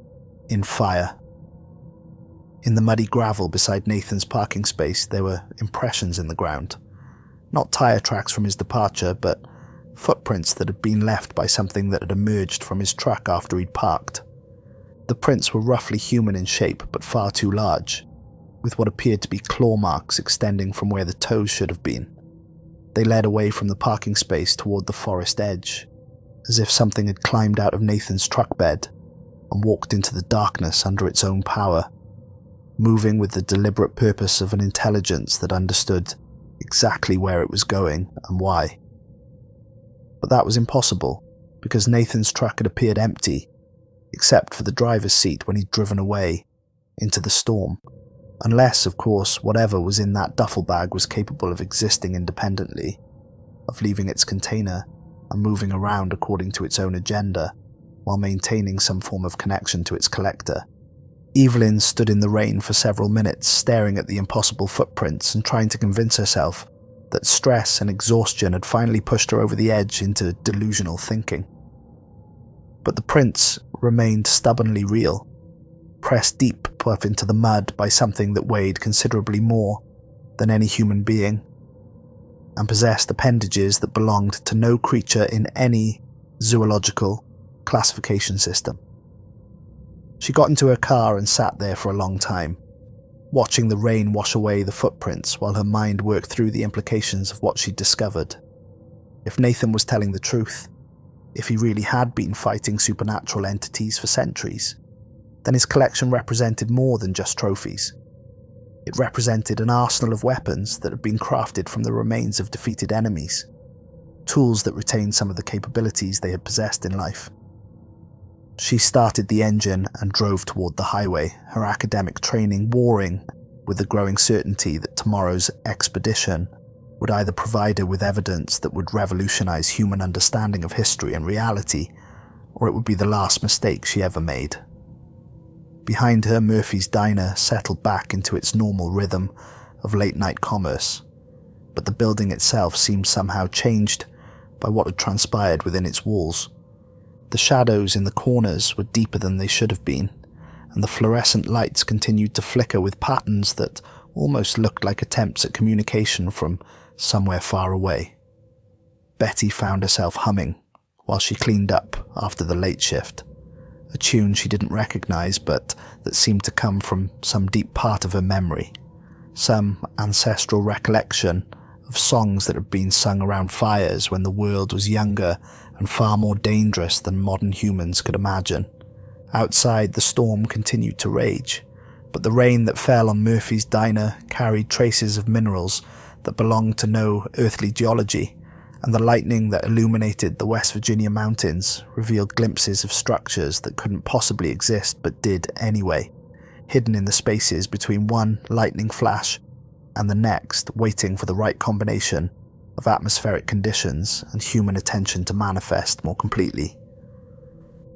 in fire. In the muddy gravel beside Nathan's parking space, there were impressions in the ground. Not tire tracks from his departure, but footprints that had been left by something that had emerged from his truck after he'd parked. The prints were roughly human in shape, but far too large, with what appeared to be claw marks extending from where the toes should have been. They led away from the parking space toward the forest edge, as if something had climbed out of Nathan's truck bed and walked into the darkness under its own power, moving with the deliberate purpose of an intelligence that understood exactly where it was going and why. But that was impossible, because Nathan's truck had appeared empty, except for the driver's seat when he'd driven away into the storm, unless, of course, whatever was in that duffel bag was capable of existing independently, of leaving its container and moving around according to its own agenda, while maintaining some form of connection to its collector. Evelyn stood in the rain for several minutes, staring at the impossible footprints and trying to convince herself that stress and exhaustion had finally pushed her over the edge into delusional thinking. But the prints remained stubbornly real, pressed deep up into the mud by something that weighed considerably more than any human being, and possessed appendages that belonged to no creature in any zoological classification system. She got into her car and sat there for a long time, watching the rain wash away the footprints while her mind worked through the implications of what she'd discovered. If Nathan was telling the truth, if he really had been fighting supernatural entities for centuries, then his collection represented more than just trophies. It represented an arsenal of weapons that had been crafted from the remains of defeated enemies, tools that retained some of the capabilities they had possessed in life. She started the engine and drove toward the highway, her academic training warring with the growing certainty that tomorrow's expedition would either provide her with evidence that would revolutionize human understanding of history and reality, or it would be the last mistake she ever made. Behind her, Murphy's Diner settled back into its normal rhythm of late-night commerce, but the building itself seemed somehow changed by what had transpired within its walls. The shadows in the corners were deeper than they should have been, and the fluorescent lights continued to flicker with patterns that almost looked like attempts at communication from somewhere far away. Betty found herself humming while she cleaned up after the late shift, a tune she didn't recognize but that seemed to come from some deep part of her memory, some ancestral recollection of songs that had been sung around fires when the world was younger and far more dangerous than modern humans could imagine. Outside, the storm continued to rage, but the rain that fell on Murphy's Diner carried traces of minerals that belonged to no earthly geology, and the lightning that illuminated the West Virginia mountains revealed glimpses of structures that couldn't possibly exist but did anyway, hidden in the spaces between one lightning flash and the next, waiting for the right combination of atmospheric conditions and human attention to manifest more completely.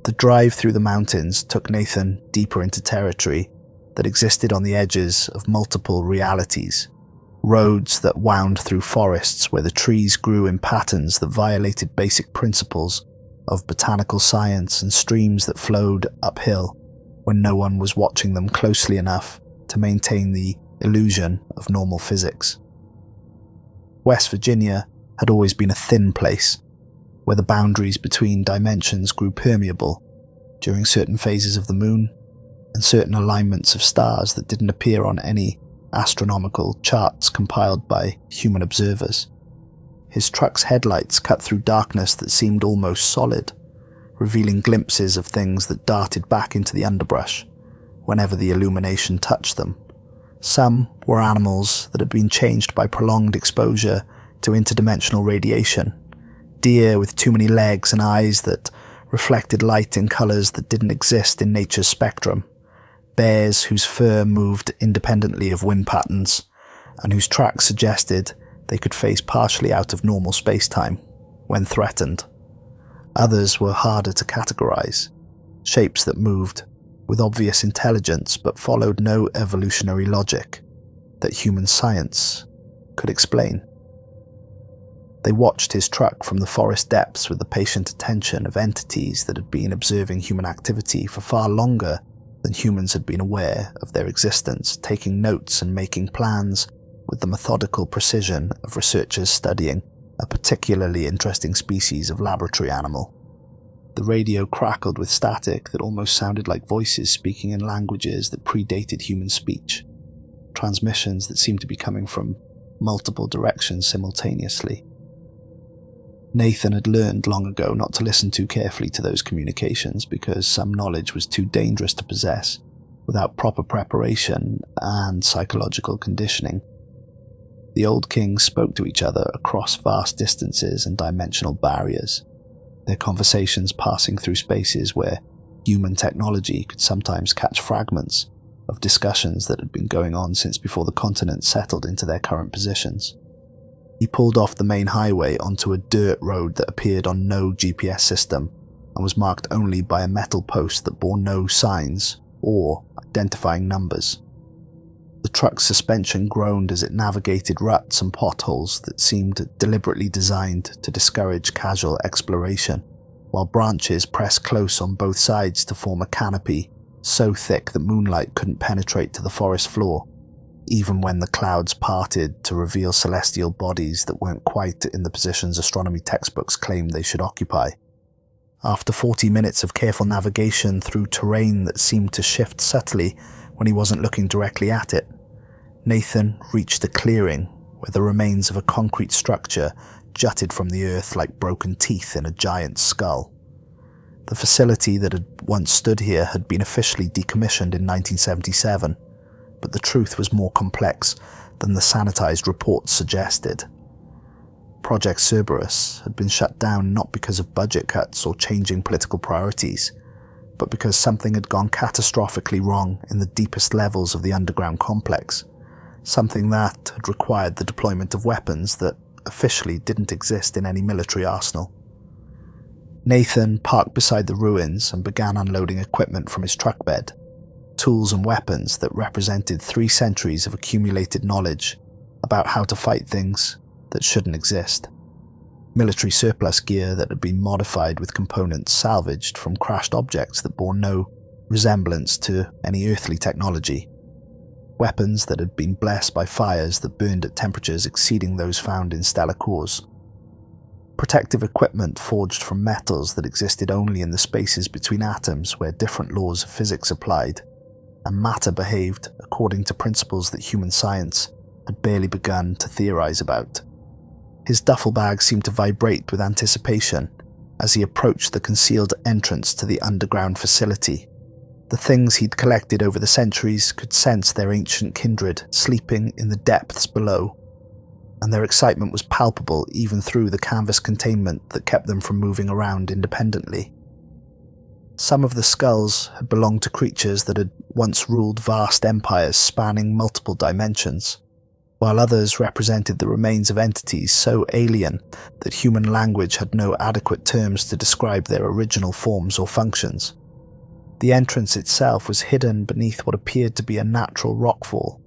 The drive through the mountains took Nathan deeper into territory that existed on the edges of multiple realities, roads that wound through forests where the trees grew in patterns that violated basic principles of botanical science, and streams that flowed uphill when no one was watching them closely enough to maintain the illusion of normal physics. West Virginia had always been a thin place, where the boundaries between dimensions grew permeable during certain phases of the moon and certain alignments of stars that didn't appear on any astronomical charts compiled by human observers. His truck's headlights cut through darkness that seemed almost solid, revealing glimpses of things that darted back into the underbrush whenever the illumination touched them. Some were animals that had been changed by prolonged exposure to interdimensional radiation, deer with too many legs and eyes that reflected light in colors that didn't exist in nature's spectrum, bears whose fur moved independently of wind patterns, and whose tracks suggested they could face partially out of normal space-time when threatened. Others were harder to categorize, shapes that moved with obvious intelligence but followed no evolutionary logic that human science could explain. They watched his truck from the forest depths with the patient attention of entities that had been observing human activity for far longer than humans had been aware of their existence, taking notes and making plans with the methodical precision of researchers studying a particularly interesting species of laboratory animal. The radio crackled with static that almost sounded like voices speaking in languages that predated human speech, transmissions that seemed to be coming from multiple directions simultaneously. Nathan had learned long ago not to listen too carefully to those communications because some knowledge was too dangerous to possess without proper preparation and psychological conditioning. The old kings spoke to each other across vast distances and dimensional barriers, their conversations passing through spaces where human technology could sometimes catch fragments of discussions that had been going on since before the continents settled into their current positions. He pulled off the main highway onto a dirt road that appeared on no GPS system and was marked only by a metal post that bore no signs or identifying numbers. The truck's suspension groaned as it navigated ruts and potholes that seemed deliberately designed to discourage casual exploration, while branches pressed close on both sides to form a canopy so thick that moonlight couldn't penetrate to the forest floor, even when the clouds parted to reveal celestial bodies that weren't quite in the positions astronomy textbooks claimed they should occupy. After 40 minutes of careful navigation through terrain that seemed to shift subtly when he wasn't looking directly at it, Nathan reached a clearing where the remains of a concrete structure jutted from the earth like broken teeth in a giant skull. The facility that had once stood here had been officially decommissioned in 1977, but the truth was more complex than the sanitized reports suggested. Project Cerberus had been shut down not because of budget cuts or changing political priorities, but because something had gone catastrophically wrong in the deepest levels of the underground complex, something that had required the deployment of weapons that officially didn't exist in any military arsenal. Nathan parked beside the ruins and began unloading equipment from his truck bed, tools and weapons that represented 3 centuries of accumulated knowledge about how to fight things that shouldn't exist. Military surplus gear that had been modified with components salvaged from crashed objects that bore no resemblance to any earthly technology. Weapons that had been blessed by fires that burned at temperatures exceeding those found in stellar cores. Protective equipment forged from metals that existed only in the spaces between atoms where different laws of physics applied, and matter behaved according to principles that human science had barely begun to theorize about. His duffel bag seemed to vibrate with anticipation as he approached the concealed entrance to the underground facility. The things he'd collected over the centuries could sense their ancient kindred sleeping in the depths below, and their excitement was palpable even through the canvas containment that kept them from moving around independently. Some of the skulls had belonged to creatures that had once ruled vast empires spanning multiple dimensions, while others represented the remains of entities so alien that human language had no adequate terms to describe their original forms or functions. The entrance itself was hidden beneath what appeared to be a natural rockfall,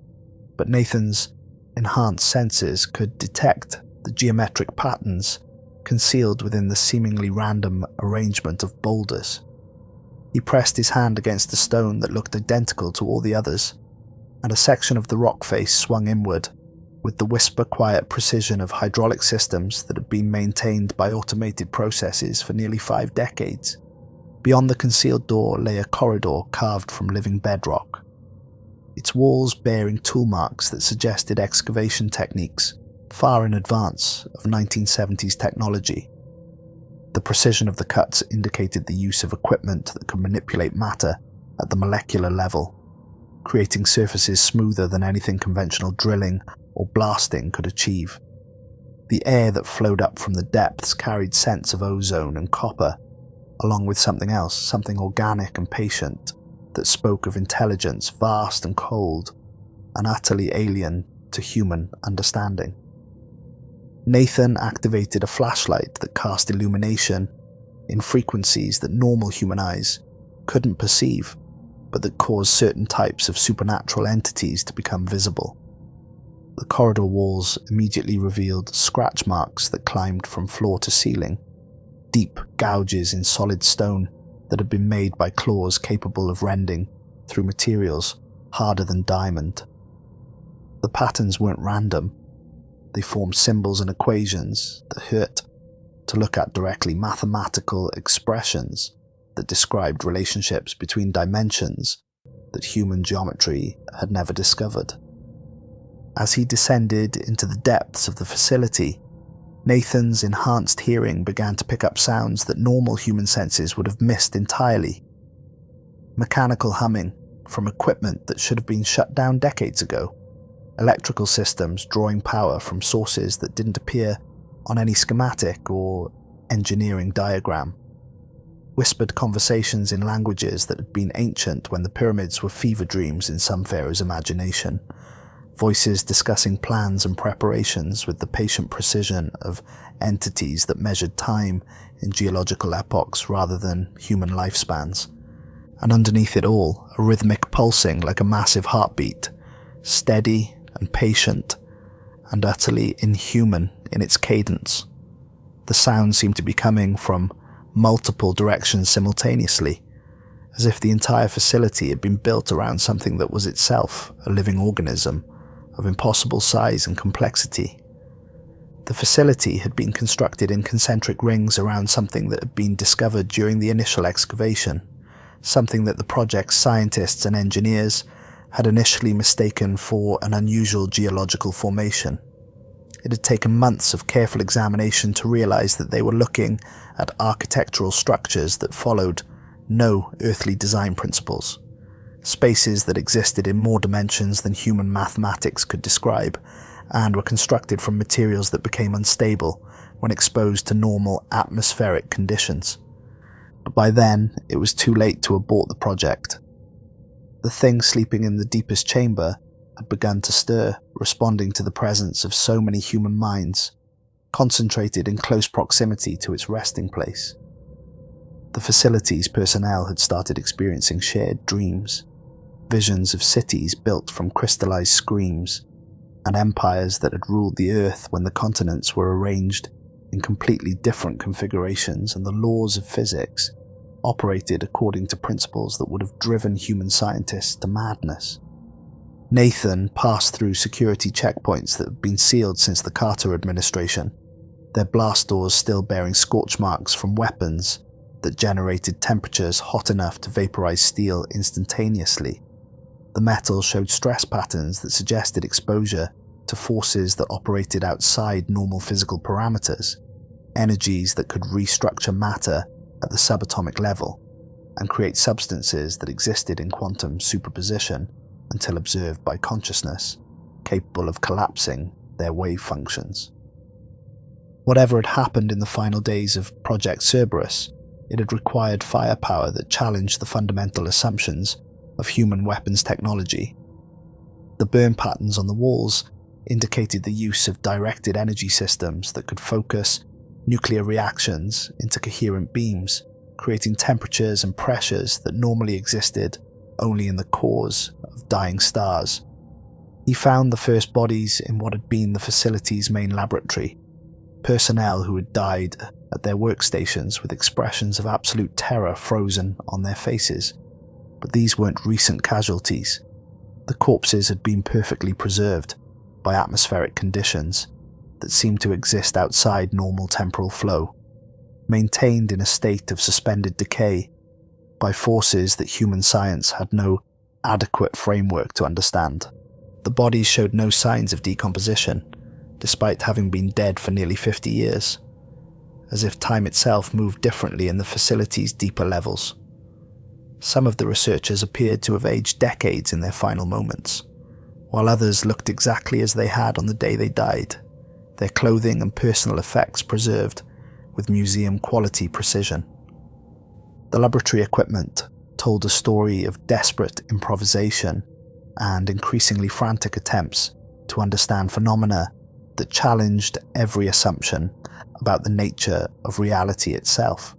but Nathan's enhanced senses could detect the geometric patterns concealed within the seemingly random arrangement of boulders. He pressed his hand against a stone that looked identical to all the others, and a section of the rock face swung inward, with the whisper-quiet precision of hydraulic systems that had been maintained by automated processes for nearly 5 decades. Beyond the concealed door lay a corridor carved from living bedrock, its walls bearing tool marks that suggested excavation techniques far in advance of 1970s technology. The precision of the cuts indicated the use of equipment that could manipulate matter at the molecular level, creating surfaces smoother than anything conventional drilling or blasting could achieve. The air that flowed up from the depths carried scents of ozone and copper, along with something else, something organic and patient, that spoke of intelligence vast and cold, and utterly alien to human understanding. Nathan activated a flashlight that cast illumination in frequencies that normal human eyes couldn't perceive, but that caused certain types of supernatural entities to become visible. The corridor walls immediately revealed scratch marks that climbed from floor to ceiling, deep gouges in solid stone that had been made by claws capable of rending through materials harder than diamond. The patterns weren't random. They formed symbols and equations that hurt to look at directly, mathematical expressions that described relationships between dimensions that human geometry had never discovered. As he descended into the depths of the facility, Nathan's enhanced hearing began to pick up sounds that normal human senses would have missed entirely. Mechanical humming from equipment that should have been shut down decades ago. Electrical systems drawing power from sources that didn't appear on any schematic or engineering diagram. Whispered conversations in languages that had been ancient when the pyramids were fever dreams in some pharaoh's imagination. Voices discussing plans and preparations with the patient precision of entities that measured time in geological epochs rather than human lifespans. And underneath it all, a rhythmic pulsing like a massive heartbeat, steady and patient, and utterly inhuman in its cadence. The sound seemed to be coming from multiple directions simultaneously, as if the entire facility had been built around something that was itself a living organism of impossible size and complexity. The facility had been constructed in concentric rings around something that had been discovered during the initial excavation, something that the project's scientists and engineers had initially mistaken for an unusual geological formation. It had taken months of careful examination to realize that they were looking at architectural structures that followed no earthly design principles. Spaces that existed in more dimensions than human mathematics could describe, and were constructed from materials that became unstable when exposed to normal atmospheric conditions. But by then, it was too late to abort the project. The thing sleeping in the deepest chamber had begun to stir, responding to the presence of so many human minds, concentrated in close proximity to its resting place. The facility's personnel had started experiencing shared dreams, visions of cities built from crystallized screams, and empires that had ruled the earth when the continents were arranged in completely different configurations, and the laws of physics operated according to principles that would have driven human scientists to madness. Nathan passed through security checkpoints that had been sealed since the Carter administration, their blast doors still bearing scorch marks from weapons that generated temperatures hot enough to vaporize steel instantaneously. The metal showed stress patterns that suggested exposure to forces that operated outside normal physical parameters, energies that could restructure matter at the subatomic level and create substances that existed in quantum superposition until observed by consciousness, capable of collapsing their wave functions. Whatever had happened in the final days of Project Cerberus, it had required firepower that challenged the fundamental assumptions of human weapons technology. The burn patterns on the walls indicated the use of directed energy systems that could focus nuclear reactions into coherent beams, creating temperatures and pressures that normally existed only in the cores of dying stars. He found the first bodies in what had been the facility's main laboratory, personnel who had died at their workstations with expressions of absolute terror frozen on their faces. But these weren't recent casualties. The corpses had been perfectly preserved by atmospheric conditions that seemed to exist outside normal temporal flow, maintained in a state of suspended decay by forces that human science had no adequate framework to understand. The bodies showed no signs of decomposition, despite having been dead for nearly 50 years, as if time itself moved differently in the facility's deeper levels. Some of the researchers appeared to have aged decades in their final moments, while others looked exactly as they had on the day they died, their clothing and personal effects preserved with museum-quality precision. The laboratory equipment told a story of desperate improvisation and increasingly frantic attempts to understand phenomena that challenged every assumption about the nature of reality itself.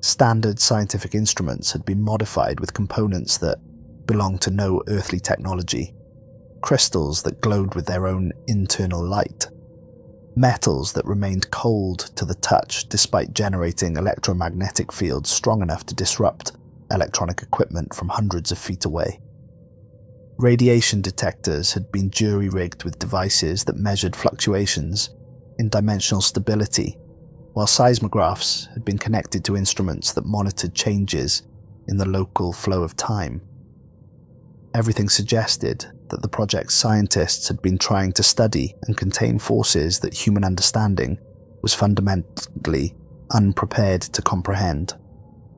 Standard scientific instruments had been modified with components that belonged to no earthly technology, crystals that glowed with their own internal light, metals that remained cold to the touch despite generating electromagnetic fields strong enough to disrupt electronic equipment from hundreds of feet away. Radiation detectors had been jury-rigged with devices that measured fluctuations in dimensional stability, while seismographs had been connected to instruments that monitored changes in the local flow of time. Everything suggested that the project's scientists had been trying to study and contain forces that human understanding was fundamentally unprepared to comprehend,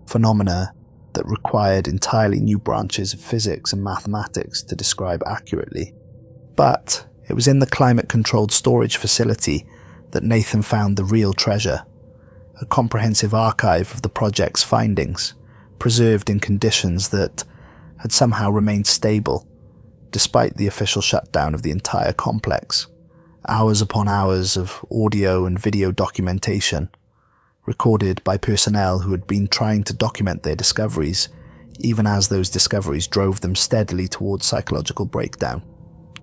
phenomena that required entirely new branches of physics and mathematics to describe accurately. But it was in the climate-controlled storage facility that Nathan found the real treasure, a comprehensive archive of the project's findings, preserved in conditions that had somehow remained stable, despite the official shutdown of the entire complex. Hours upon hours of audio and video documentation, recorded by personnel who had been trying to document their discoveries, even as those discoveries drove them steadily towards psychological breakdown.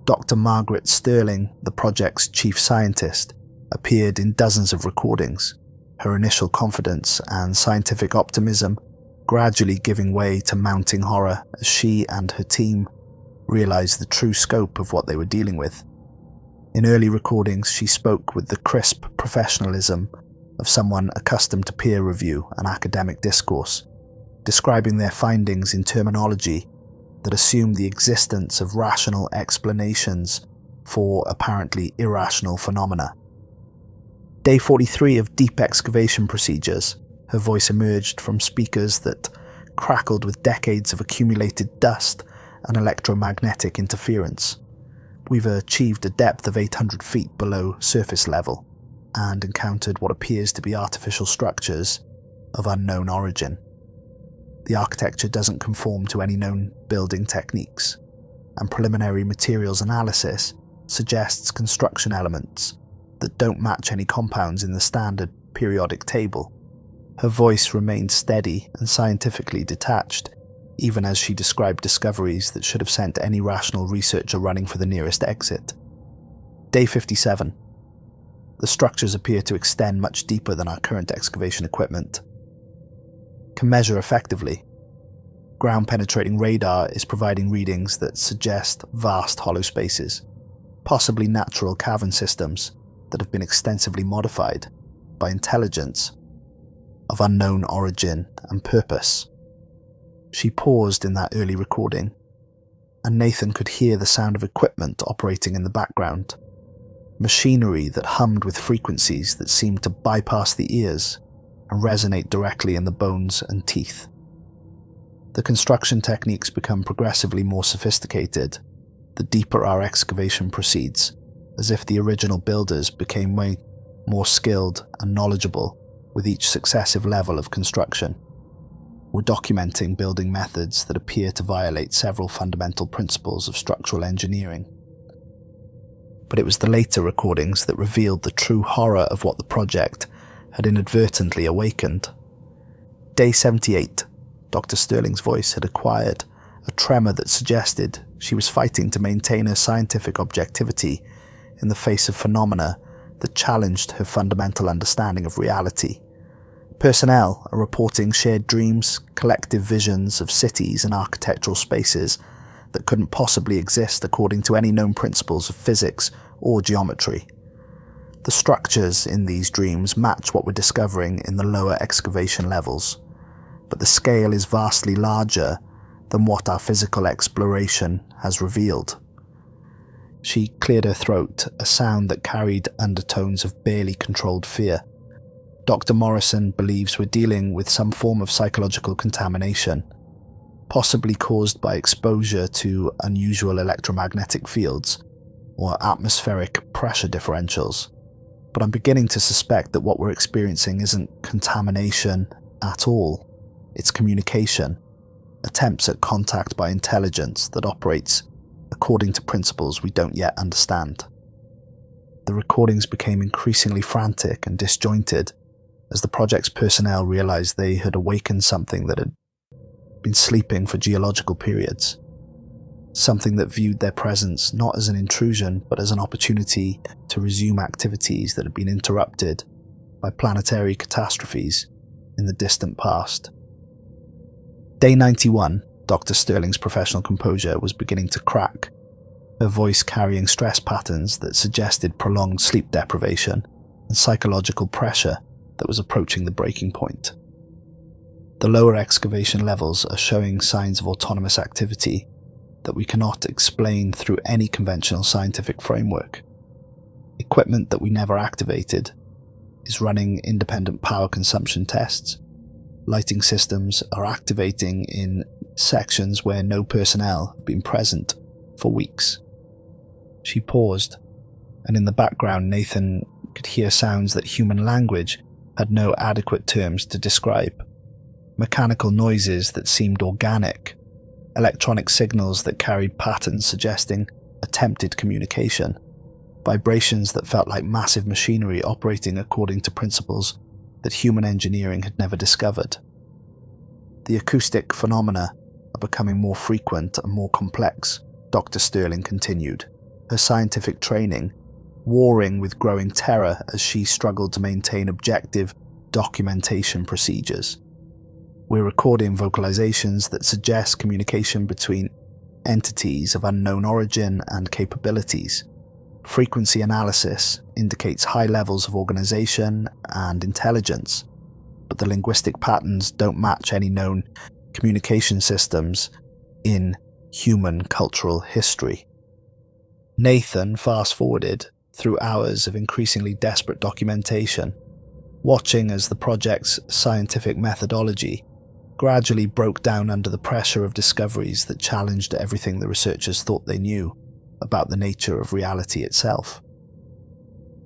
Dr. Margaret Sterling, the project's chief scientist, appeared in dozens of recordings, her initial confidence and scientific optimism gradually giving way to mounting horror as she and her team realized the true scope of what they were dealing with. In early recordings, she spoke with the crisp professionalism of someone accustomed to peer review and academic discourse, describing their findings in terminology that assumed the existence of rational explanations for apparently irrational phenomena. Day 43 of deep excavation procedures, her voice emerged from speakers that crackled with decades of accumulated dust and electromagnetic interference. We've achieved a depth of 800 feet below surface level and encountered what appears to be artificial structures of unknown origin. The architecture doesn't conform to any known building techniques, and preliminary materials analysis suggests construction elements that don't match any compounds in the standard periodic table. Her voice remained steady and scientifically detached, even as she described discoveries that should have sent any rational researcher running for the nearest exit. Day 57. The structures appear to extend much deeper than our current excavation equipment can measure effectively. Ground-penetrating radar is providing readings that suggest vast hollow spaces, possibly natural cavern systems that have been extensively modified by intelligence of unknown origin and purpose. She paused in that early recording, and Nathan could hear the sound of equipment operating in the background, machinery that hummed with frequencies that seemed to bypass the ears and resonate directly in the bones and teeth. The construction techniques become progressively more sophisticated the deeper our excavation proceeds, as if the original builders became way more skilled and knowledgeable with each successive level of construction. We're documenting building methods that appear to violate several fundamental principles of structural engineering. But it was the later recordings that revealed the true horror of what the project had inadvertently awakened. Day 78, Dr. Sterling's voice had acquired a tremor that suggested she was fighting to maintain her scientific objectivity in the face of phenomena that challenged her fundamental understanding of reality. Personnel are reporting shared dreams, collective visions of cities and architectural spaces that couldn't possibly exist according to any known principles of physics or geometry. The structures in these dreams match what we're discovering in the lower excavation levels, but the scale is vastly larger than what our physical exploration has revealed. She cleared her throat, a sound that carried undertones of barely controlled fear. Dr. Morrison believes we're dealing with some form of psychological contamination, possibly caused by exposure to unusual electromagnetic fields or atmospheric pressure differentials. But I'm beginning to suspect that what we're experiencing isn't contamination at all. It's communication, attempts at contact by intelligence that operates according to principles we don't yet understand. The recordings became increasingly frantic and disjointed as the project's personnel realized they had awakened something that had been sleeping for geological periods, something that viewed their presence not as an intrusion but as an opportunity to resume activities that had been interrupted by planetary catastrophes in the distant past. Day 91, Dr. Sterling's professional composure was beginning to crack, her voice carrying stress patterns that suggested prolonged sleep deprivation and psychological pressure that was approaching the breaking point. The lower excavation levels are showing signs of autonomous activity, that we cannot explain through any conventional scientific framework. Equipment that we never activated is running independent power consumption tests. Lighting systems are activating in sections where no personnel have been present for weeks. She paused, and in the background Nathan could hear sounds that human language had no adequate terms to describe. Mechanical noises that seemed organic, electronic signals that carried patterns suggesting attempted communication, vibrations that felt like massive machinery operating according to principles that human engineering had never discovered. The acoustic phenomena are becoming more frequent and more complex, Dr. Sterling continued, her scientific training warring with growing terror as she struggled to maintain objective documentation procedures. We're recording vocalizations that suggest communication between entities of unknown origin and capabilities. Frequency analysis indicates high levels of organization and intelligence, but the linguistic patterns don't match any known communication systems in human cultural history. Nathan fast-forwarded through hours of increasingly desperate documentation, watching as the project's scientific methodology gradually broke down under the pressure of discoveries that challenged everything the researchers thought they knew about the nature of reality itself.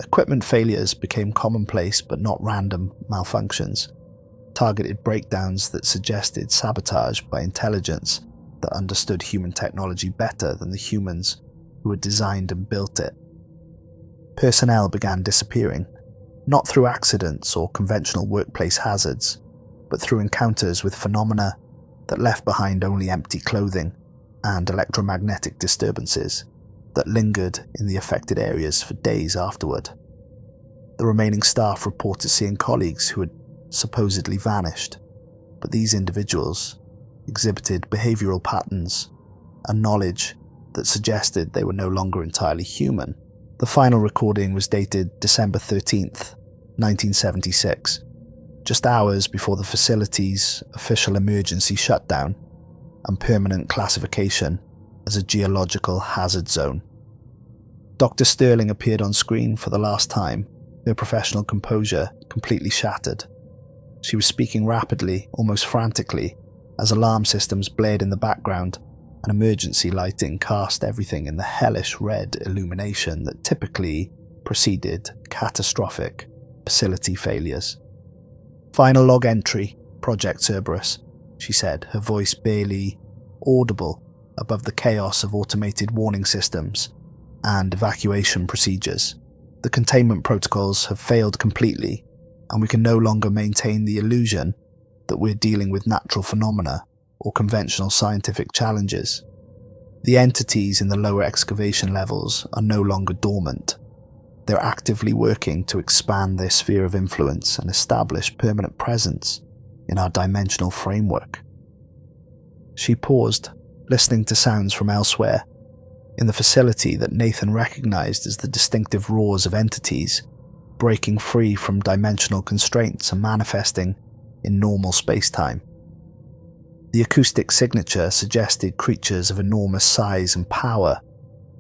Equipment failures became commonplace but not random malfunctions, targeted breakdowns that suggested sabotage by intelligence that understood human technology better than the humans who had designed and built it. Personnel began disappearing, not through accidents or conventional workplace hazards, but through encounters with phenomena that left behind only empty clothing and electromagnetic disturbances that lingered in the affected areas for days afterward. The remaining staff reported seeing colleagues who had supposedly vanished, but these individuals exhibited behavioral patterns and knowledge that suggested they were no longer entirely human. The final recording was dated December 13th, 1976, just hours before the facility's official emergency shutdown and permanent classification as a geological hazard zone. Dr. Sterling appeared on screen for the last time, her professional composure completely shattered. She was speaking rapidly, almost frantically, as alarm systems blared in the background and emergency lighting cast everything in the hellish red illumination that typically preceded catastrophic facility failures. "Final log entry, Project Cerberus," she said, her voice barely audible above the chaos of automated warning systems and evacuation procedures. "The containment protocols have failed completely, and we can no longer maintain the illusion that we're dealing with natural phenomena or conventional scientific challenges. The entities in the lower excavation levels are no longer dormant. They're actively working to expand their sphere of influence and establish permanent presence in our dimensional framework." She paused, listening to sounds from elsewhere, in the facility that Nathan recognized as the distinctive roars of entities breaking free from dimensional constraints and manifesting in normal space-time. The acoustic signature suggested creatures of enormous size and power,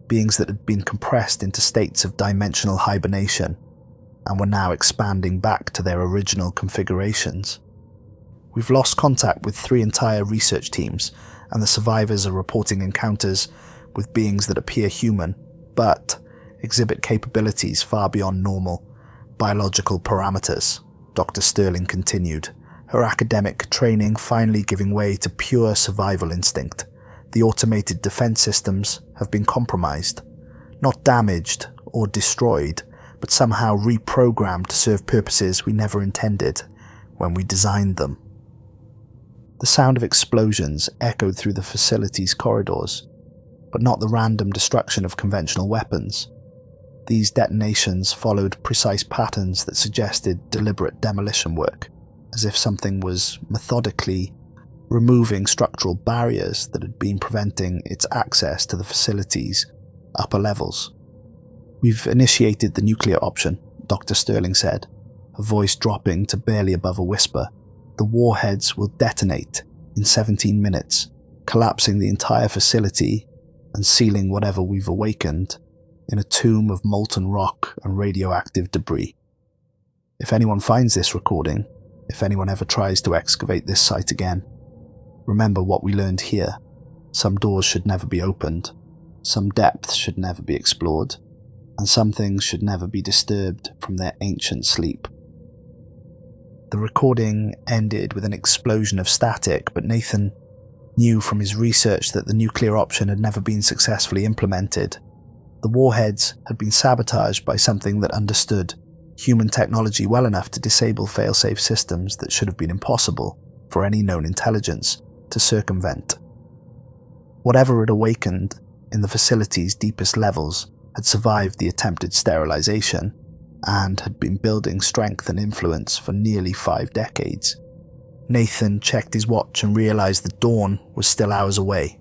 beings that had been compressed into states of dimensional hibernation and were now expanding back to their original configurations. "We've lost contact with 3 entire research teams, and the survivors are reporting encounters with beings that appear human, but exhibit capabilities far beyond normal biological parameters," Dr. Sterling continued, her academic training finally giving way to pure survival instinct. "The automated defense systems have been compromised, not damaged or destroyed, but somehow reprogrammed to serve purposes we never intended when we designed them." The sound of explosions echoed through the facility's corridors, but not the random destruction of conventional weapons. These detonations followed precise patterns that suggested deliberate demolition work, as if something was methodically removing structural barriers that had been preventing its access to the facility's upper levels. "We've initiated the nuclear option," Dr. Sterling said, her voice dropping to barely above a whisper. "The warheads will detonate in 17 minutes, collapsing the entire facility and sealing whatever we've awakened in a tomb of molten rock and radioactive debris. If anyone finds this recording, if anyone ever tries to excavate this site again, remember what we learned here. Some doors should never be opened, some depths should never be explored, and some things should never be disturbed from their ancient sleep. The recording ended with an explosion of static, but Nathan knew from his research that the nuclear option had never been successfully implemented. The warheads had been sabotaged by something that understood human technology well enough to disable fail-safe systems that should have been impossible for any known intelligence to circumvent. Whatever had awakened in the facility's deepest levels had survived the attempted sterilization and had been building strength and influence for nearly 5 decades. Nathan checked his watch and realized the dawn was still hours away,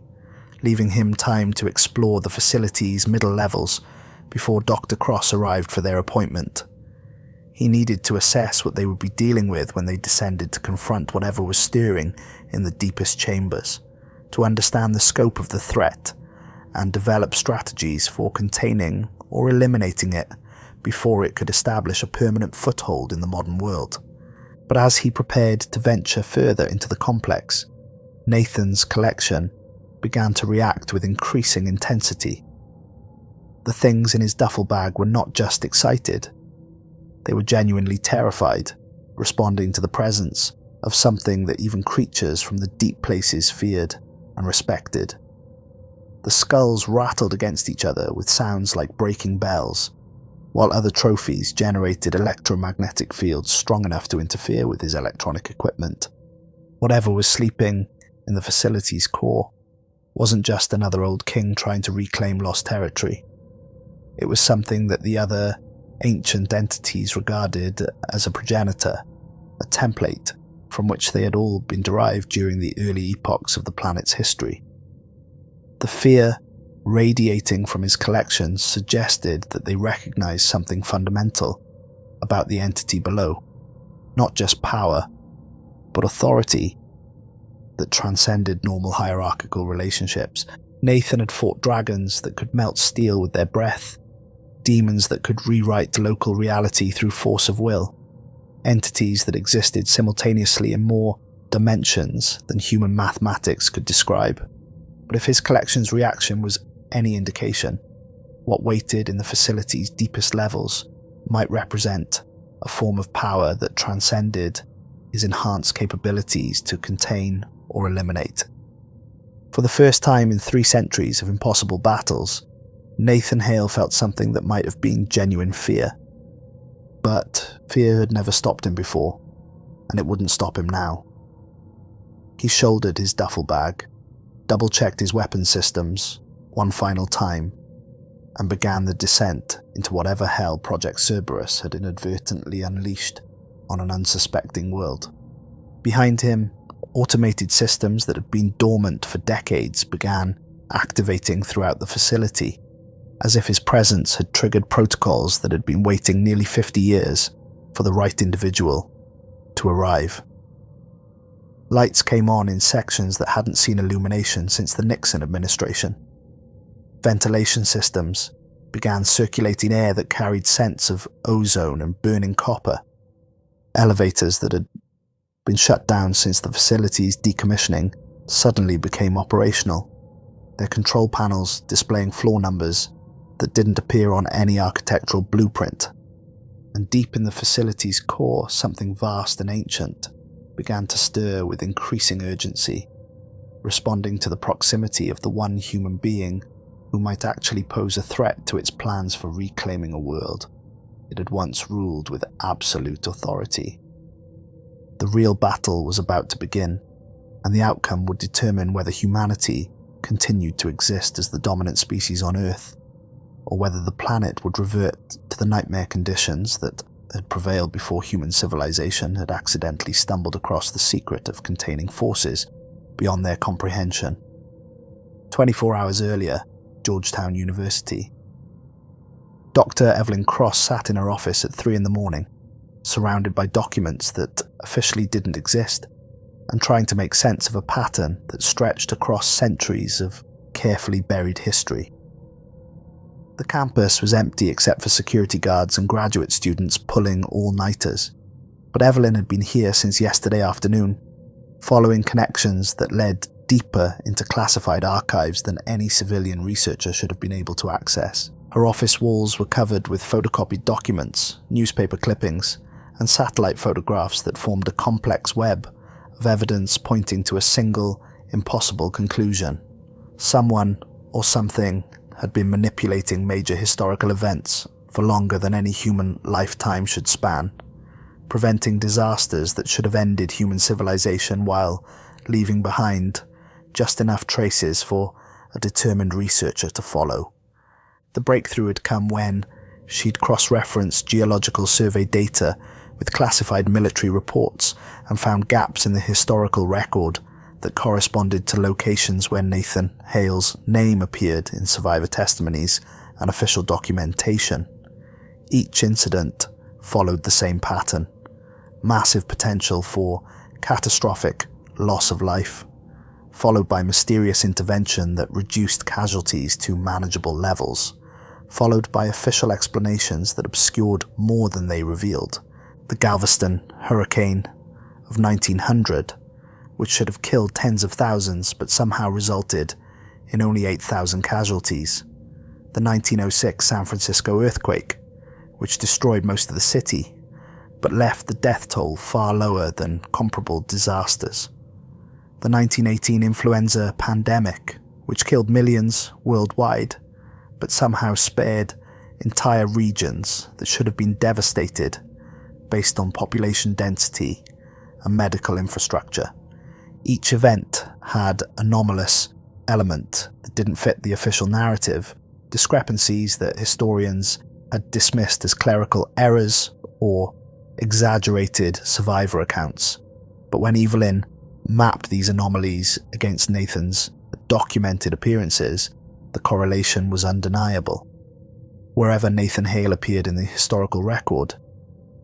leaving him time to explore the facility's middle levels before Dr. Cross arrived for their appointment. He needed to assess what they would be dealing with when they descended to confront whatever was stirring in the deepest chambers, to understand the scope of the threat and develop strategies for containing or eliminating it before it could establish a permanent foothold in the modern world. But as he prepared to venture further into the complex, Nathan's collection began to react with increasing intensity. The things in his duffel bag were not just excited, they were genuinely terrified, responding to the presence of something that even creatures from the deep places feared and respected. The skulls rattled against each other with sounds like breaking bells, while other trophies generated electromagnetic fields strong enough to interfere with his electronic equipment. Whatever was sleeping in the facility's core wasn't just another old king trying to reclaim lost territory. It was something that the other ancient entities regarded as a progenitor, a template from which they had all been derived during the early epochs of the planet's history. The fear radiating from his collections suggested that they recognized something fundamental about the entity below, not just power, but authority that transcended normal hierarchical relationships. Nathan had fought dragons that could melt steel with their breath, demons that could rewrite local reality through force of will, entities that existed simultaneously in more dimensions than human mathematics could describe. But if his collection's reaction was any indication, what waited in the facility's deepest levels might represent a form of power that transcended his enhanced capabilities to contain or eliminate. For the first time in 3 centuries of impossible battles, Nathan Hale felt something that might have been genuine fear. But fear had never stopped him before, and it wouldn't stop him now. He shouldered his duffel bag, double-checked his weapon systems one final time, and began the descent into whatever hell Project Cerberus had inadvertently unleashed on an unsuspecting world. Behind him, automated systems that had been dormant for decades began activating throughout the facility, as if his presence had triggered protocols that had been waiting nearly 50 years for the right individual to arrive. Lights came on in sections that hadn't seen illumination since the Nixon administration. Ventilation systems began circulating air that carried scents of ozone and burning copper. Elevators that had been shut down since the facility's decommissioning suddenly became operational, their control panels displaying floor numbers that didn't appear on any architectural blueprint. And deep in the facility's core, something vast and ancient began to stir with increasing urgency, responding to the proximity of the one human being who might actually pose a threat to its plans for reclaiming a world it had once ruled with absolute authority. The real battle was about to begin, and the outcome would determine whether humanity continued to exist as the dominant species on Earth, or whether the planet would revert to the nightmare conditions that had prevailed before human civilization had accidentally stumbled across the secret of containing forces beyond their comprehension. 24 hours earlier, Georgetown University. Dr. Evelyn Cross sat in her office at 3 a.m, surrounded by documents that officially didn't exist, and trying to make sense of a pattern that stretched across centuries of carefully buried history. The campus was empty except for security guards and graduate students pulling all-nighters, but Evelyn had been here since yesterday afternoon, following connections that led deeper into classified archives than any civilian researcher should have been able to access. Her office walls were covered with photocopied documents, newspaper clippings, and satellite photographs that formed a complex web of evidence pointing to a single, impossible conclusion. Someone or something had been manipulating major historical events for longer than any human lifetime should span, preventing disasters that should have ended human civilization while leaving behind just enough traces for a determined researcher to follow. The breakthrough had come when she'd cross-referenced geological survey data with classified military reports and found gaps in the historical record that corresponded to locations where Nathan Hale's name appeared in survivor testimonies and official documentation. Each incident followed the same pattern: massive potential for catastrophic loss of life, followed by mysterious intervention that reduced casualties to manageable levels, followed by official explanations that obscured more than they revealed. The Galveston hurricane of 1900, which should have killed tens of thousands but somehow resulted in only 8,000 casualties. The 1906 San Francisco earthquake, which destroyed most of the city, but left the death toll far lower than comparable disasters. The 1918 influenza pandemic, which killed millions worldwide, but somehow spared entire regions that should have been devastated based on population density and medical infrastructure. Each event had anomalous element that didn't fit the official narrative, discrepancies that historians had dismissed as clerical errors or exaggerated survivor accounts. But when Evelyn mapped these anomalies against Nathan's documented appearances, the correlation was undeniable. Wherever Nathan Hale appeared in the historical record,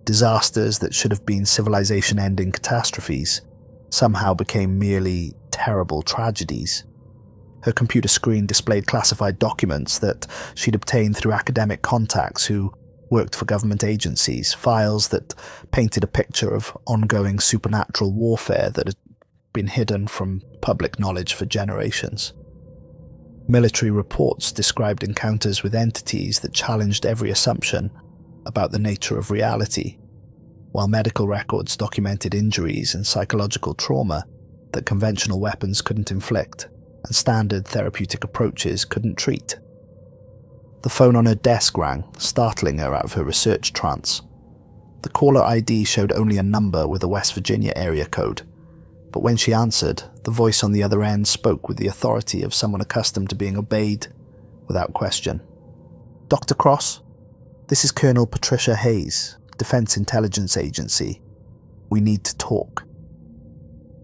disasters that should have been civilization-ending catastrophes somehow became merely terrible tragedies. Her computer screen displayed classified documents that she'd obtained through academic contacts who worked for government agencies, files that painted a picture of ongoing supernatural warfare that had been hidden from public knowledge for generations. Military reports described encounters with entities that challenged every assumption about the nature of reality, while medical records documented injuries and psychological trauma that conventional weapons couldn't inflict and standard therapeutic approaches couldn't treat. The phone on her desk rang, startling her out of her research trance. The caller ID showed only a number with a West Virginia area code, but when she answered, the voice on the other end spoke with the authority of someone accustomed to being obeyed without question. "Dr. Cross? This is Colonel Patricia Hayes, Defense Intelligence Agency. We need to talk."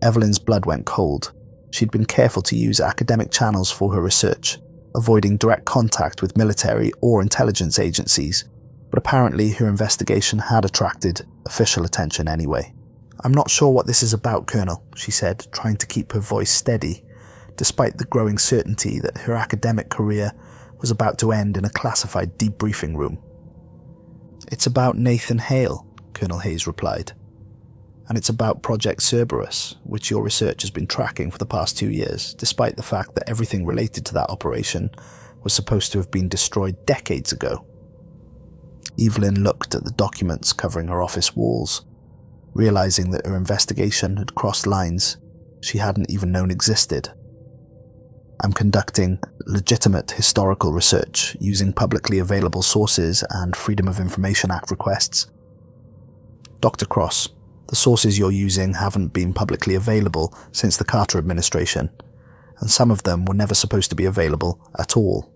Evelyn's blood went cold. She'd been careful to use academic channels for her research, avoiding direct contact with military or intelligence agencies, but apparently her investigation had attracted official attention anyway. "I'm not sure what this is about, Colonel," she said, trying to keep her voice steady, despite the growing certainty that her academic career was about to end in a classified debriefing room. "It's about Nathan Hale," Colonel Hayes replied. "And it's about Project Cerberus, which your research has been tracking for the past 2 years, despite the fact that everything related to that operation was supposed to have been destroyed decades ago." Evelyn looked at the documents covering her office walls, realizing that her investigation had crossed lines she hadn't even known existed. "I'm conducting legitimate historical research using publicly available sources and Freedom of Information Act requests." "Dr. Cross, the sources you're using haven't been publicly available since the Carter administration, and some of them were never supposed to be available at all."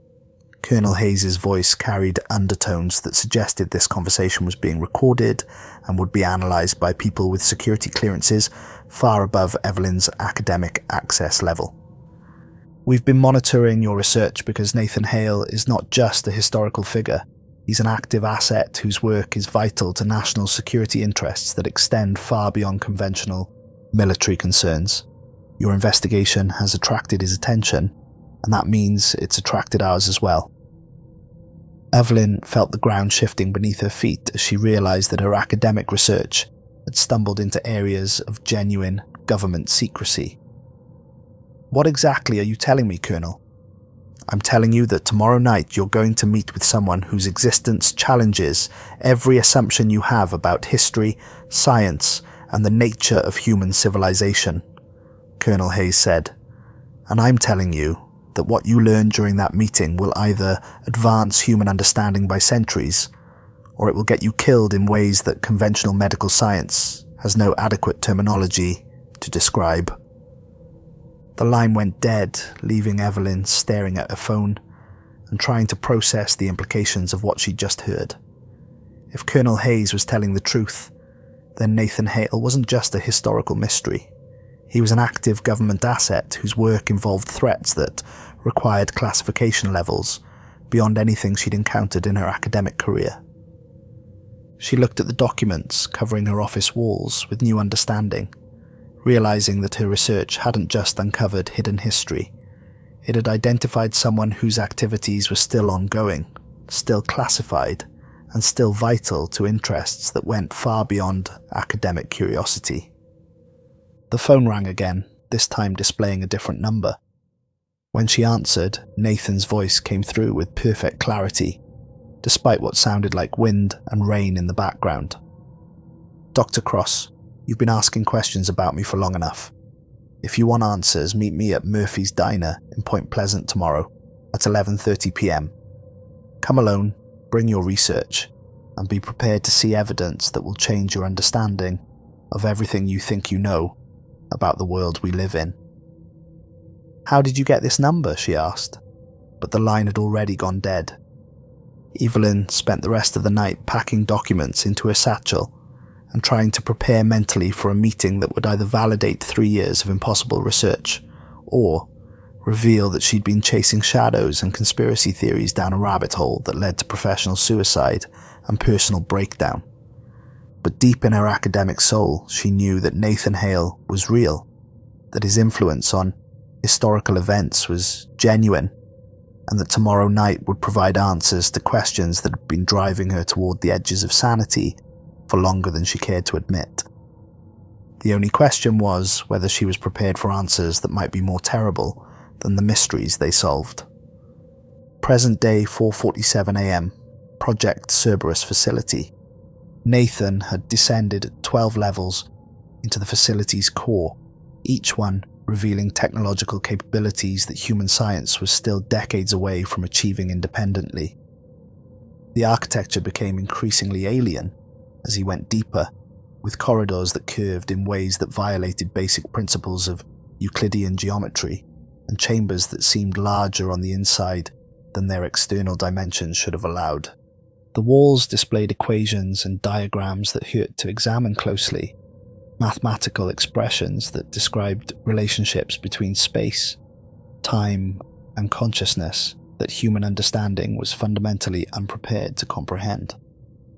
Colonel Hayes' voice carried undertones that suggested this conversation was being recorded and would be analysed by people with security clearances far above Evelyn's academic access level. "We've been monitoring your research because Nathan Hale is not just a historical figure. He's an active asset whose work is vital to national security interests that extend far beyond conventional military concerns. Your investigation has attracted his attention, and that means it's attracted ours as well. Evelyn felt the ground shifting beneath her feet as she realised that her academic research had stumbled into areas of genuine government secrecy. "What exactly are you telling me, Colonel?" "I'm telling you that tomorrow night you're going to meet with someone whose existence challenges every assumption you have about history, science, and the nature of human civilization," Colonel Hayes said. "And I'm telling you that what you learn during that meeting will either advance human understanding by centuries, or it will get you killed in ways that conventional medical science has no adequate terminology to describe." The line went dead, leaving Evelyn staring at her phone and trying to process the implications of what she'd just heard. If Colonel Hayes was telling the truth, then Nathan Hale wasn't just a historical mystery. He was an active government asset whose work involved threats that required classification levels beyond anything she'd encountered in her academic career. She looked at the documents covering her office walls with new understanding, realizing that her research hadn't just uncovered hidden history. It had identified someone whose activities were still ongoing, still classified, and still vital to interests that went far beyond academic curiosity. The phone rang again, this time displaying a different number. When she answered, Nathan's voice came through with perfect clarity, despite what sounded like wind and rain in the background. "Dr. Cross, you've been asking questions about me for long enough. If you want answers, meet me at Murphy's Diner in Point Pleasant tomorrow at 11:30 p.m. Come alone, bring your research, and be prepared to see evidence that will change your understanding of everything you think you know about the world we live in." "How did you get this number?" she asked, but the line had already gone dead. Evelyn spent the rest of the night packing documents into her satchel and trying to prepare mentally for a meeting that would either validate 3 years of impossible research or reveal that she'd been chasing shadows and conspiracy theories down a rabbit hole that led to professional suicide and personal breakdown. But deep in her academic soul, she knew that Nathan Hale was real, that his influence on historical events was genuine, and that tomorrow night would provide answers to questions that had been driving her toward the edges of sanity for longer than she cared to admit. The only question was whether she was prepared for answers that might be more terrible than the mysteries they solved. Present day 4:47 a.m, Project Cerberus facility. Nathan had descended 12 levels into the facility's core, each one revealing technological capabilities that human science was still decades away from achieving independently. The architecture became increasingly alien as he went deeper, with corridors that curved in ways that violated basic principles of Euclidean geometry, and chambers that seemed larger on the inside than their external dimensions should have allowed. The walls displayed equations and diagrams that hurt to examine closely, mathematical expressions that described relationships between space, time, and consciousness that human understanding was fundamentally unprepared to comprehend.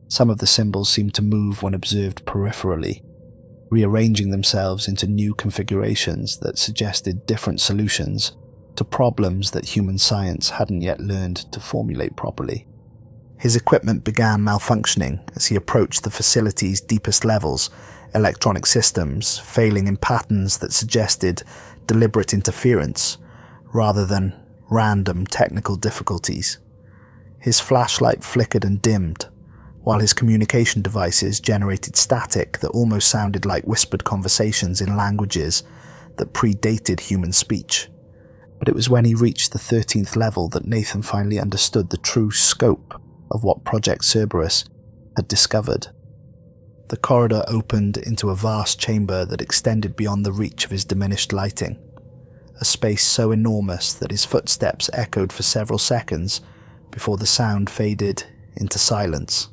Some of the symbols seemed to move when observed peripherally, rearranging themselves into new configurations that suggested different solutions to problems that human science hadn't yet learned to formulate properly. His equipment began malfunctioning as he approached the facility's deepest levels, electronic systems failing in patterns that suggested deliberate interference rather than random technical difficulties. His flashlight flickered and dimmed, while his communication devices generated static that almost sounded like whispered conversations in languages that predated human speech. But it was when he reached the 13th level that Nathan finally understood the true scope of what Project Cerberus had discovered. The corridor opened into a vast chamber that extended beyond the reach of his diminished lighting, a space so enormous that his footsteps echoed for several seconds before the sound faded into silence.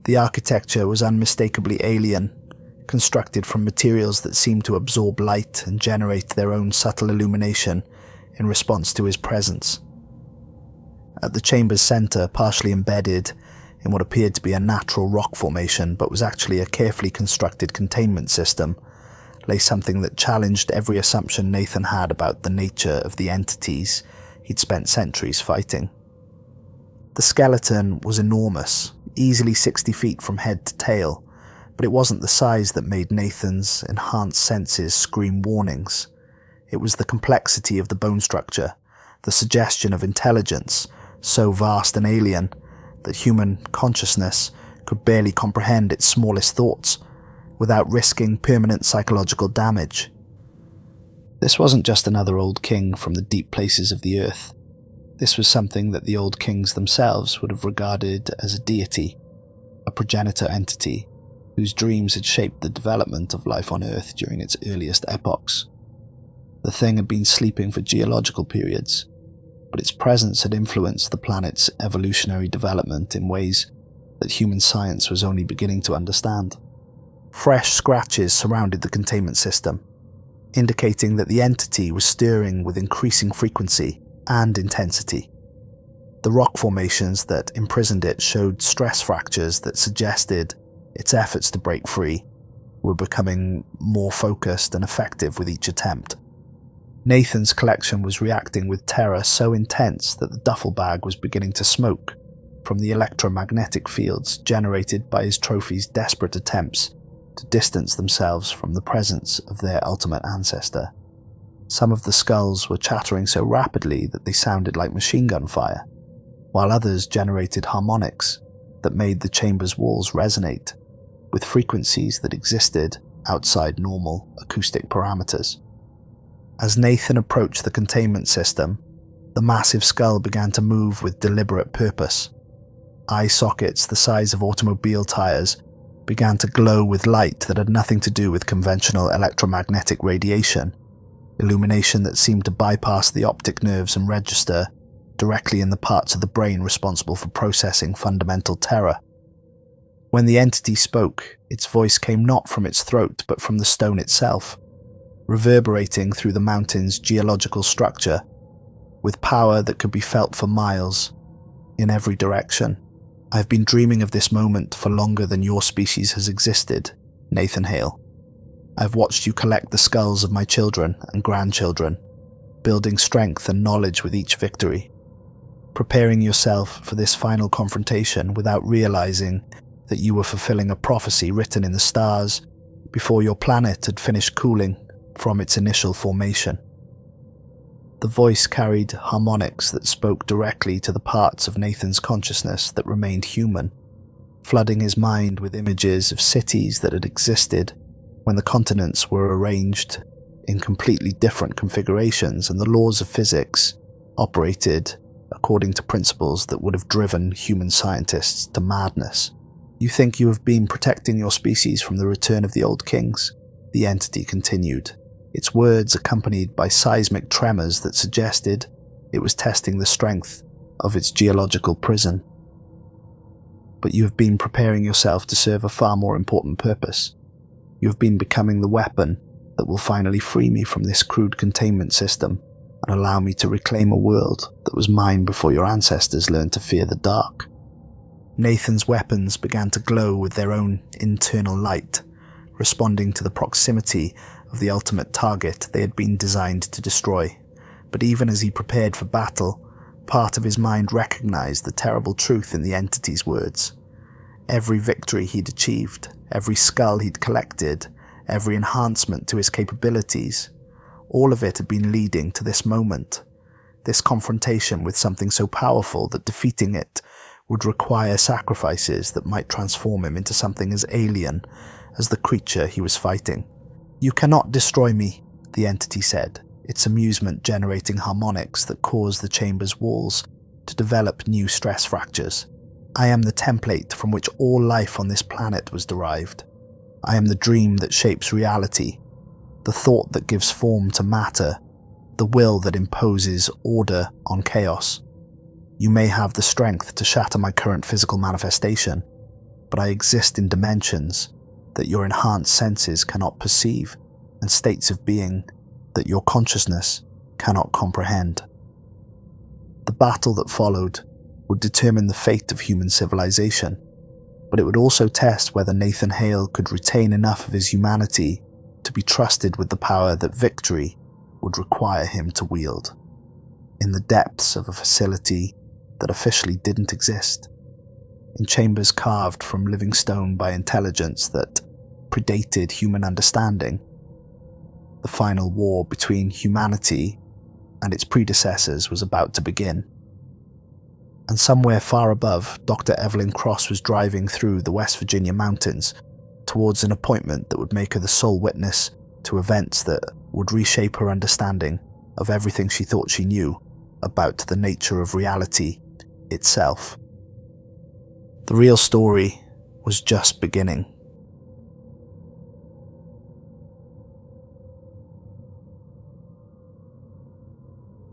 The architecture was unmistakably alien, constructed from materials that seemed to absorb light and generate their own subtle illumination in response to his presence. At the chamber's center, partially embedded in what appeared to be a natural rock formation but was actually a carefully constructed containment system, lay something that challenged every assumption Nathan had about the nature of the entities he'd spent centuries fighting. The skeleton was enormous, easily 60 feet from head to tail, but it wasn't the size that made Nathan's enhanced senses scream warnings. It was the complexity of the bone structure, the suggestion of intelligence so vast and alien that human consciousness could barely comprehend its smallest thoughts without risking permanent psychological damage. This wasn't just another old king from the deep places of the earth. This was something that the old kings themselves would have regarded as a deity, a progenitor entity whose dreams had shaped the development of life on Earth during its earliest epochs. The thing had been sleeping for geological periods, but its presence had influenced the planet's evolutionary development in ways that human science was only beginning to understand. Fresh scratches surrounded the containment system, indicating that the entity was stirring with increasing frequency and intensity. The rock formations that imprisoned it showed stress fractures that suggested its efforts to break free were becoming more focused and effective with each attempt. Nathan's collection was reacting with terror so intense that the duffel bag was beginning to smoke from the electromagnetic fields generated by his trophy's desperate attempts to distance themselves from the presence of their ultimate ancestor. Some of the skulls were chattering so rapidly that they sounded like machine gun fire, while others generated harmonics that made the chamber's walls resonate with frequencies that existed outside normal acoustic parameters. As Nathan approached the containment system, the massive skull began to move with deliberate purpose. Eye sockets the size of automobile tires began to glow with light that had nothing to do with conventional electromagnetic radiation, illumination that seemed to bypass the optic nerves and register directly in the parts of the brain responsible for processing fundamental terror. When the entity spoke, its voice came not from its throat but from the stone itself, reverberating through the mountain's geological structure with power that could be felt for miles in every direction. "I've been dreaming of this moment for longer than your species has existed, Nathan Hale. I've watched you collect the skulls of my children and grandchildren, building strength and knowledge with each victory, preparing yourself for this final confrontation without realizing that you were fulfilling a prophecy written in the stars before your planet had finished cooling from its initial formation." The voice carried harmonics that spoke directly to the parts of Nathan's consciousness that remained human, flooding his mind with images of cities that had existed when the continents were arranged in completely different configurations and the laws of physics operated according to principles that would have driven human scientists to madness. "You think you have been protecting your species from the return of the old kings?" the entity continued, its words accompanied by seismic tremors that suggested it was testing the strength of its geological prison. "But you have been preparing yourself to serve a far more important purpose. You have been becoming the weapon that will finally free me from this crude containment system and allow me to reclaim a world that was mine before your ancestors learned to fear the dark." Nathan's weapons began to glow with their own internal light, responding to the proximity of the ultimate target they had been designed to destroy. But even as he prepared for battle, part of his mind recognized the terrible truth in the entity's words. Every victory he'd achieved, every skull he'd collected, every enhancement to his capabilities, all of it had been leading to this moment, this confrontation with something so powerful that defeating it would require sacrifices that might transform him into something as alien as the creature he was fighting. "You cannot destroy me," the entity said, its amusement generating harmonics that caused the chamber's walls to develop new stress fractures. "I am the template from which all life on this planet was derived. I am the dream that shapes reality, the thought that gives form to matter, the will that imposes order on chaos. You may have the strength to shatter my current physical manifestation, but I exist in dimensions that your enhanced senses cannot perceive and states of being that your consciousness cannot comprehend." The battle that followed would determine the fate of human civilization, but it would also test whether Nathan Hale could retain enough of his humanity to be trusted with the power that victory would require him to wield, in the depths of a facility that officially didn't exist, in chambers carved from living stone by intelligence that predated human understanding. The final war between humanity and its predecessors was about to begin. And somewhere far above, Dr. Evelyn Cross was driving through the West Virginia mountains towards an appointment that would make her the sole witness to events that would reshape her understanding of everything she thought she knew about the nature of reality itself. The real story was just beginning.